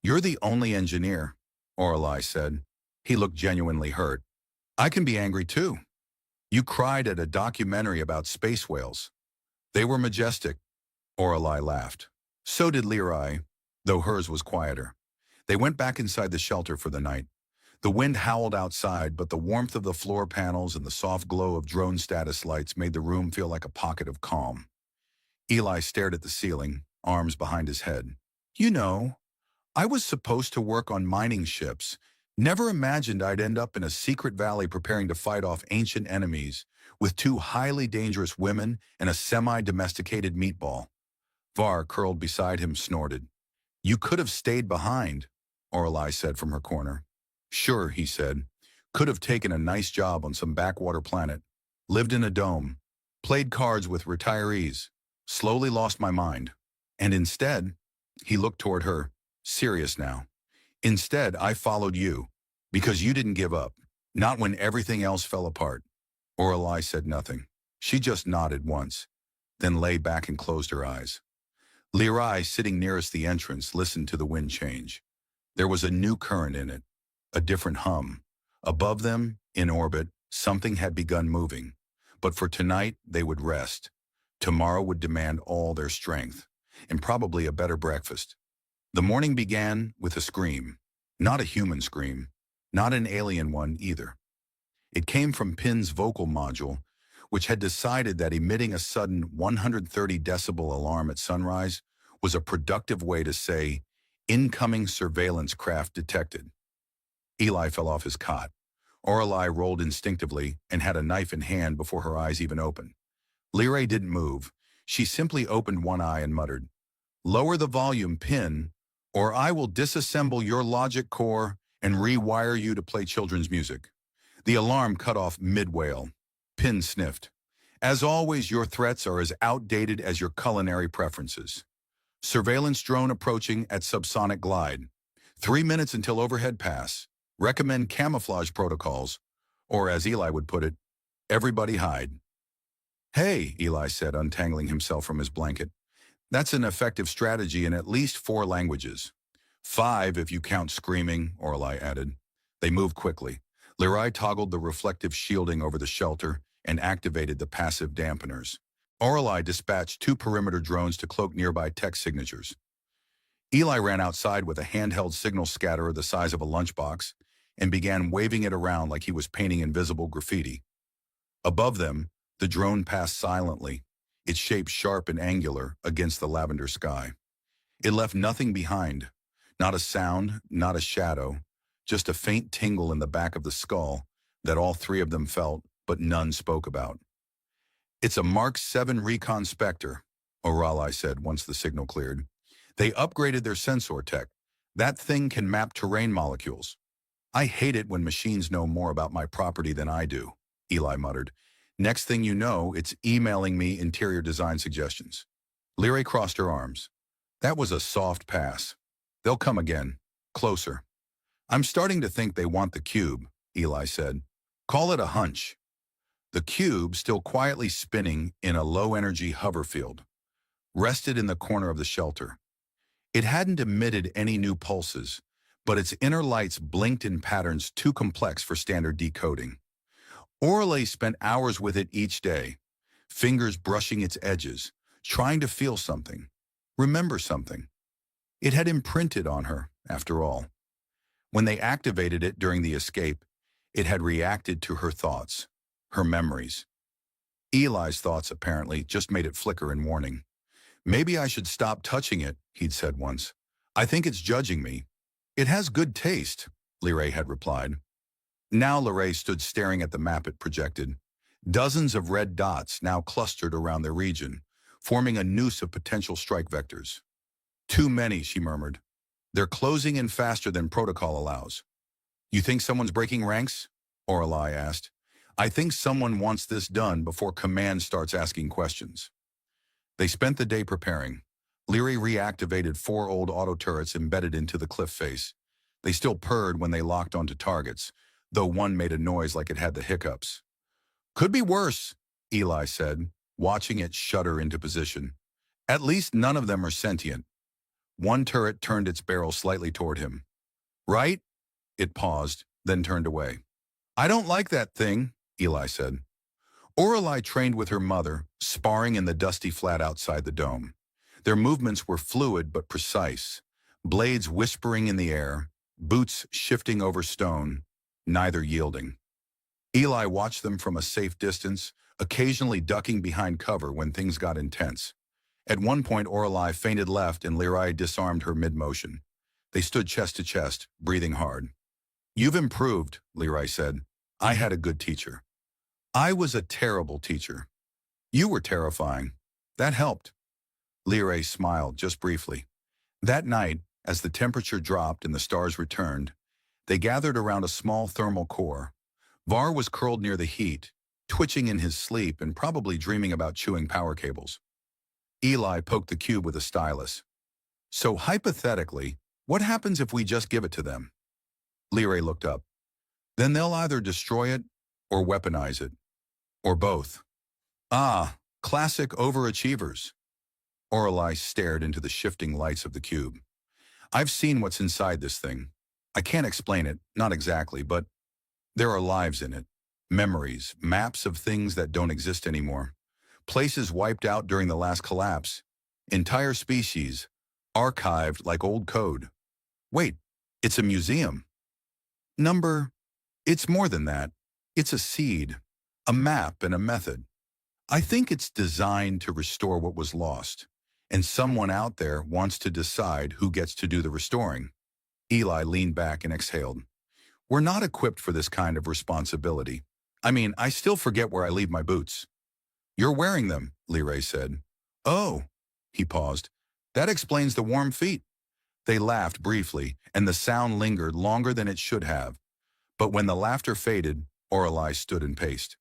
You're the only engineer, Orelai said. He looked genuinely hurt. I can be angry too. You cried at a documentary about space whales. They were majestic, Orelai laughed. So did Leray, though hers was quieter. They went back inside the shelter for the night. The wind howled outside, but the warmth of the floor panels and the soft glow of drone status lights made the room feel like a pocket of calm. Eli stared at the ceiling, arms behind his head. You know, I was supposed to work on mining ships. Never imagined I'd end up in a secret valley preparing to fight off ancient enemies with 2 highly dangerous women and a semi-domesticated meatball. Var, curled beside him, snorted. You could have stayed behind, Orelai said from her corner. Sure, he said. Could have taken a nice job on some backwater planet. Lived in a dome. Played cards with retirees. Slowly lost my mind. And instead, he looked toward her, serious now. Instead, I followed you, because you didn't give up. Not when everything else fell apart. Orelai said nothing. She just nodded once, then lay back and closed her eyes. Leray, sitting nearest the entrance, listened to the wind change. There was a new current in it. A different hum. Above them, in orbit, something had begun moving. But for tonight, they would rest. Tomorrow would demand all their strength, and probably a better breakfast. The morning began with a scream. Not a human scream. Not an alien one either. It came from Pin's vocal module, which had decided that emitting a sudden 130 decibel alarm at sunrise was a productive way to say, incoming surveillance craft detected. Eli fell off his cot. Orelai rolled instinctively and had a knife in hand before her eyes even opened. Leray didn't move. She simply opened one eye and muttered, Lower the volume, Pin, or I will disassemble your logic core and rewire you to play children's music. The alarm cut off mid-wail. Pin sniffed. As always, your threats are as outdated as your culinary preferences. Surveillance drone approaching at subsonic glide. 3 minutes until overhead pass. Recommend camouflage protocols, or as Eli would put it, everybody hide. Hey, Eli said, untangling himself from his blanket. That's an effective strategy in at least 4 languages. 5 if you count screaming, Orelai added. They moved quickly. Leray toggled the reflective shielding over the shelter and activated the passive dampeners. Orelai dispatched 2 perimeter drones to cloak nearby text signatures. Eli ran outside with a handheld signal scatterer the size of a lunchbox and began waving it around like he was painting invisible graffiti. Above them, the drone passed silently, its shape sharp and angular against the lavender sky. It left nothing behind, not a sound, not a shadow, just a faint tingle in the back of the skull that all 3 of them felt, but none spoke about. It's a Mark 7 Recon Spectre, Orelai said once the signal cleared. They upgraded their sensor tech. That thing can map terrain molecules. I hate it when machines know more about my property than I do, Eli muttered. Next thing you know, it's emailing me interior design suggestions. Leray crossed her arms. That was a soft pass. They'll come again. Closer. I'm starting to think they want the cube, Eli said. Call it a hunch. The cube, still quietly spinning in a low-energy hover field, rested in the corner of the shelter. It hadn't emitted any new pulses, but its inner lights blinked in patterns too complex for standard decoding. Orelai spent hours with it each day, fingers brushing its edges, trying to feel something, remember something. It had imprinted on her, after all. When they activated it during the escape, it had reacted to her thoughts, her memories. Eli's thoughts, apparently, just made it flicker in warning. Maybe I should stop touching it, he'd said once. I think it's judging me. It has good taste, Leray had replied. Now Leray stood staring at the map it projected. Dozens of red dots now clustered around their region, forming a noose of potential strike vectors. Too many, she murmured. They're closing in faster than protocol allows. You think someone's breaking ranks? Orelai asked. I think someone wants this done before command starts asking questions. They spent the day preparing. Leary reactivated 4 old auto turrets embedded into the cliff face. They still purred when they locked onto targets, though one made a noise like it had the hiccups. Could be worse, Eli said, watching it shudder into position. At least none of them are sentient. One turret turned its barrel slightly toward him. Right? It paused, then turned away. I don't like that thing, Eli said. Orelai trained with her mother, sparring in the dusty flat outside the dome. Their movements were fluid but precise, blades whispering in the air, boots shifting over stone, neither yielding. Eli watched them from a safe distance, occasionally ducking behind cover when things got intense. At one point, Orelai feinted left and Leary disarmed her mid-motion. They stood chest to chest, breathing hard. You've improved, Leary said. I had a good teacher. I was a terrible teacher. You were terrifying. That helped. Leary smiled just briefly. That night, as the temperature dropped and the stars returned, they gathered around a small thermal core. Var was curled near the heat, twitching in his sleep and probably dreaming about chewing power cables. Eli poked the cube with a stylus. So hypothetically, what happens if we just give it to them? Leary looked up. Then they'll either destroy it or weaponize it. Or both. Ah, classic overachievers. Orelai stared into the shifting lights of the cube. I've seen what's inside this thing. I can't explain it, not exactly, but there are lives in it. Memories, maps of things that don't exist anymore. Places wiped out during the last collapse. Entire species, archived like old code. Wait, it's a museum. It's more than that. It's a seed, a map and a method. I think it's designed to restore what was lost, and someone out there wants to decide who gets to do the restoring. Eli leaned back and exhaled. We're not equipped for this kind of responsibility. I still forget where I leave my boots. You're wearing them, Leary said. Oh, he paused. That explains the warm feet. They laughed briefly, and the sound lingered longer than it should have. But when the laughter faded, Orelai stood and paced.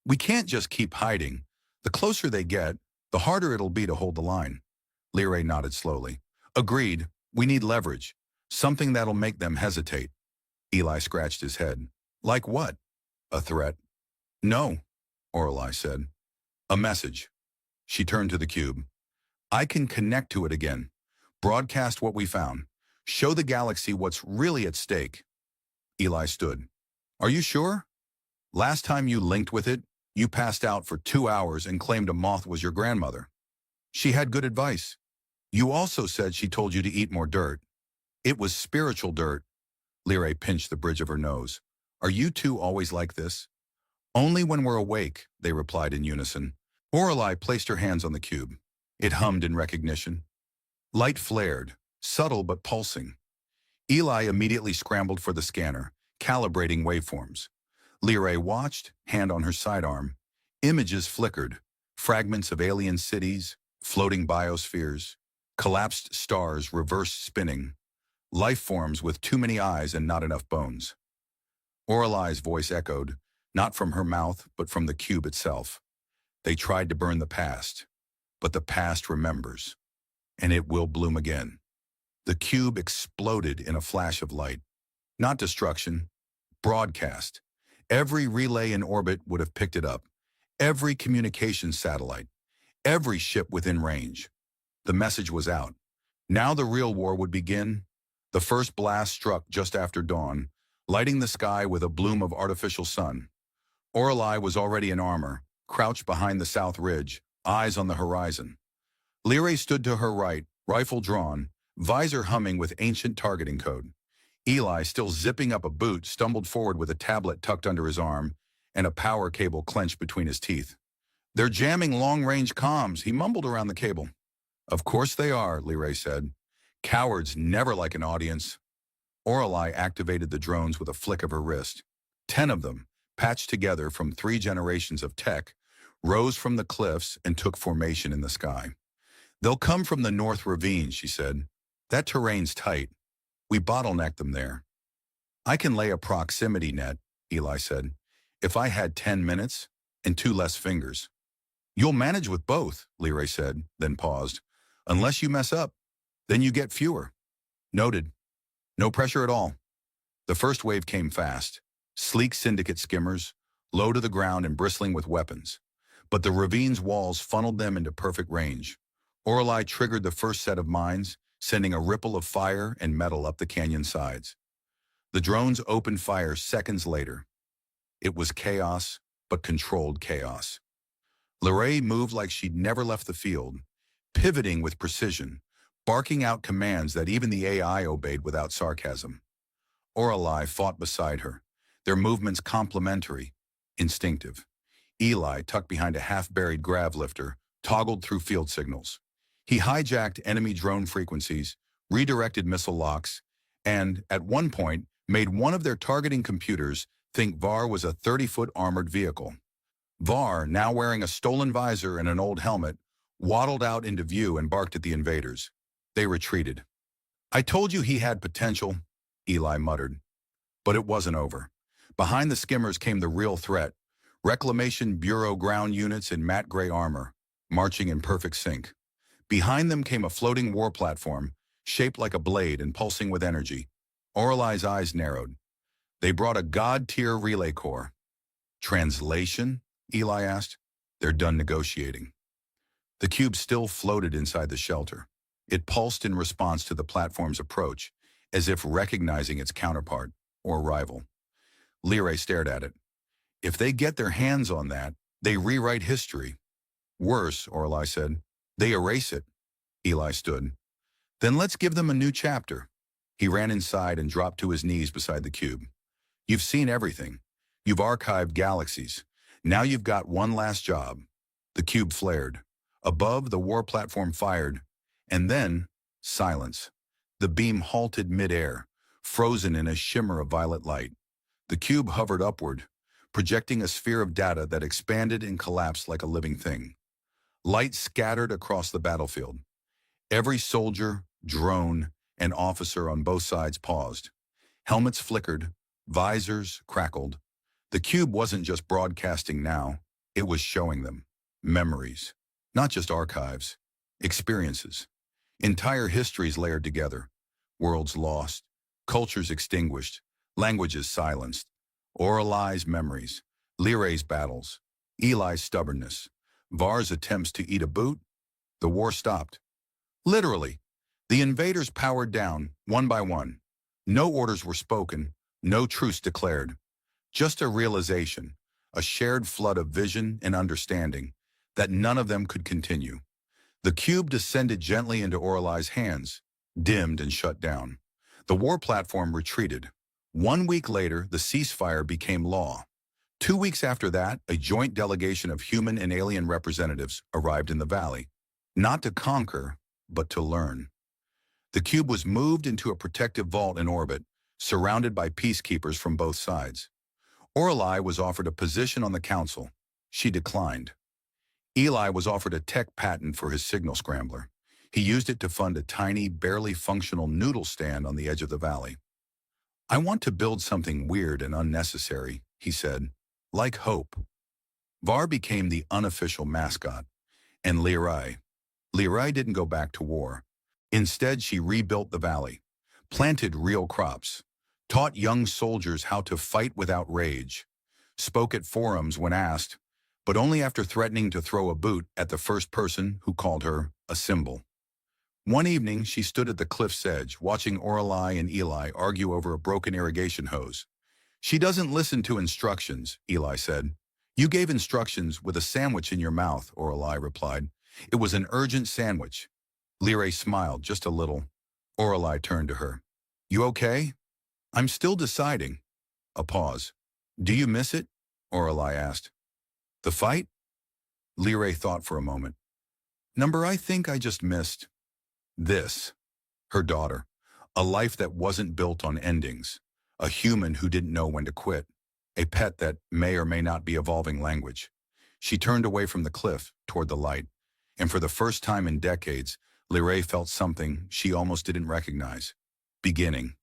We can't just keep hiding. The closer they get, the harder it'll be to hold the line. Leary nodded slowly. Agreed, we need leverage. Something that'll make them hesitate. Eli scratched his head. Like what? A threat? No, Orelai said. A message. She turned to the cube. I can connect to it again. Broadcast what we found. Show the galaxy what's really at stake. Eli stood. Are you sure? Last time you linked with it, you passed out for 2 hours and claimed a moth was your grandmother. She had good advice. You also said she told you to eat more dirt. It was spiritual dirt. Leary pinched the bridge of her nose. Are you two always like this? Only when we're awake, they replied in unison. Orelai placed her hands on the cube. It hummed in recognition. Light flared, subtle but pulsing. Eli immediately scrambled for the scanner, calibrating waveforms. Leary watched, hand on her sidearm. Images flickered, fragments of alien cities, floating biospheres, collapsed stars reverse spinning, life forms with too many eyes and not enough bones. Orelai's voice echoed, not from her mouth, but from the cube itself. They tried to burn the past, but the past remembers, and it will bloom again. The cube exploded in a flash of light. Not destruction, broadcast. Every relay in orbit would have picked it up. Every communications satellite. Every ship within range. The message was out. Now the real war would begin. The first blast struck just after dawn, lighting the sky with a bloom of artificial sun. Orelai was already in armor, crouched behind the south ridge, eyes on the horizon. Leary stood to her right, rifle drawn, visor humming with ancient targeting code. Eli, still zipping up a boot, stumbled forward with a tablet tucked under his arm and a power cable clenched between his teeth. They're jamming long-range comms, he mumbled around the cable. Of course they are, Leary said. Cowards never like an audience. Orelai activated the drones with a flick of her wrist. 10 of them, patched together from 3 generations of tech, rose from the cliffs and took formation in the sky. They'll come from the North Ravine, she said. That terrain's tight. We bottleneck them there. I can lay a proximity net, Eli said. If I had 10 minutes and 2 less fingers. You'll manage with both, Leray said, then paused. Unless you mess up, then you get fewer. Noted. No pressure at all. The first wave came fast. Sleek syndicate skimmers, low to the ground and bristling with weapons. But the ravine's walls funneled them into perfect range. Orelai triggered the first set of mines, sending a ripple of fire and metal up the canyon sides. The drones opened fire seconds later. It was chaos, but controlled chaos. Leray moved like she'd never left the field, pivoting with precision, barking out commands that even the AI obeyed without sarcasm. Orelai fought beside her, their movements complementary, instinctive. Eli, tucked behind a half-buried grav lifter, toggled through field signals. He hijacked enemy drone frequencies, redirected missile locks, and, at one point, made one of their targeting computers think VAR was a 30-foot armored vehicle. VAR, now wearing a stolen visor and an old helmet, waddled out into view and barked at the invaders. They retreated. I told you he had potential, Eli muttered. But it wasn't over. Behind the skimmers came the real threat, Reclamation Bureau ground units in matte gray armor, marching in perfect sync. Behind them came a floating war platform, shaped like a blade and pulsing with energy. Orelai's eyes narrowed. They brought a God-tier relay corps. Translation? Eli asked. They're done negotiating. The cube still floated inside the shelter. It pulsed in response to the platform's approach, as if recognizing its counterpart, or rival. Leray stared at it. If they get their hands on that, they rewrite history. Worse, Orelai said, they erase it. Eli stood. Then let's give them a new chapter. He ran inside and dropped to his knees beside the cube. You've seen everything. You've archived galaxies. Now you've got one last job. The cube flared. Above, the war platform fired. And then, silence. The beam halted midair, frozen in a shimmer of violet light. The cube hovered upward, projecting a sphere of data that expanded and collapsed like a living thing. Light scattered across the battlefield. Every soldier, drone, and officer on both sides paused. Helmets flickered, visors crackled. The cube wasn't just broadcasting now, it was showing them. Memories. Not just archives. Experiences. Entire histories layered together. Worlds lost. Cultures extinguished. Languages silenced. Orelai's memories. Liray's battles. Eli's stubbornness. Var's attempts to eat a boot. The war stopped. Literally. The invaders powered down, one by one. No orders were spoken. No truce declared. Just a realization, a shared flood of vision and understanding, that none of them could continue. The cube descended gently into Orelai's hands, dimmed and shut down. The war platform retreated. 1 week later, the ceasefire became law. 2 weeks after that, a joint delegation of human and alien representatives arrived in the valley, not to conquer, but to learn. The cube was moved into a protective vault in orbit, surrounded by peacekeepers from both sides. Orelai was offered a position on the council. She declined. Eli was offered a tech patent for his signal scrambler. He used it to fund a tiny, barely functional noodle stand on the edge of the valley. I want to build something weird and unnecessary, he said, like hope. Var became the unofficial mascot, and Lirai didn't go back to war. Instead, she rebuilt the valley, planted real crops, taught young soldiers how to fight without rage, spoke at forums when asked, but only after threatening to throw a boot at the first person who called her a symbol. One evening, she stood at the cliff's edge, watching Orelai and Eli argue over a broken irrigation hose. She doesn't listen to instructions, Eli said. You gave instructions with a sandwich in your mouth, Orelai replied. It was an urgent sandwich. Liray smiled just a little. Orelai turned to her. You okay? I'm still deciding. A pause. Do you miss it? Orelai asked. The fight? Liray thought for a moment. I think I just missed this. Her daughter. A life that wasn't built on endings. A human who didn't know when to quit. A pet that may or may not be evolving language. She turned away from the cliff toward the light, and for the first time in decades, Liray felt something she almost didn't recognize. Beginning.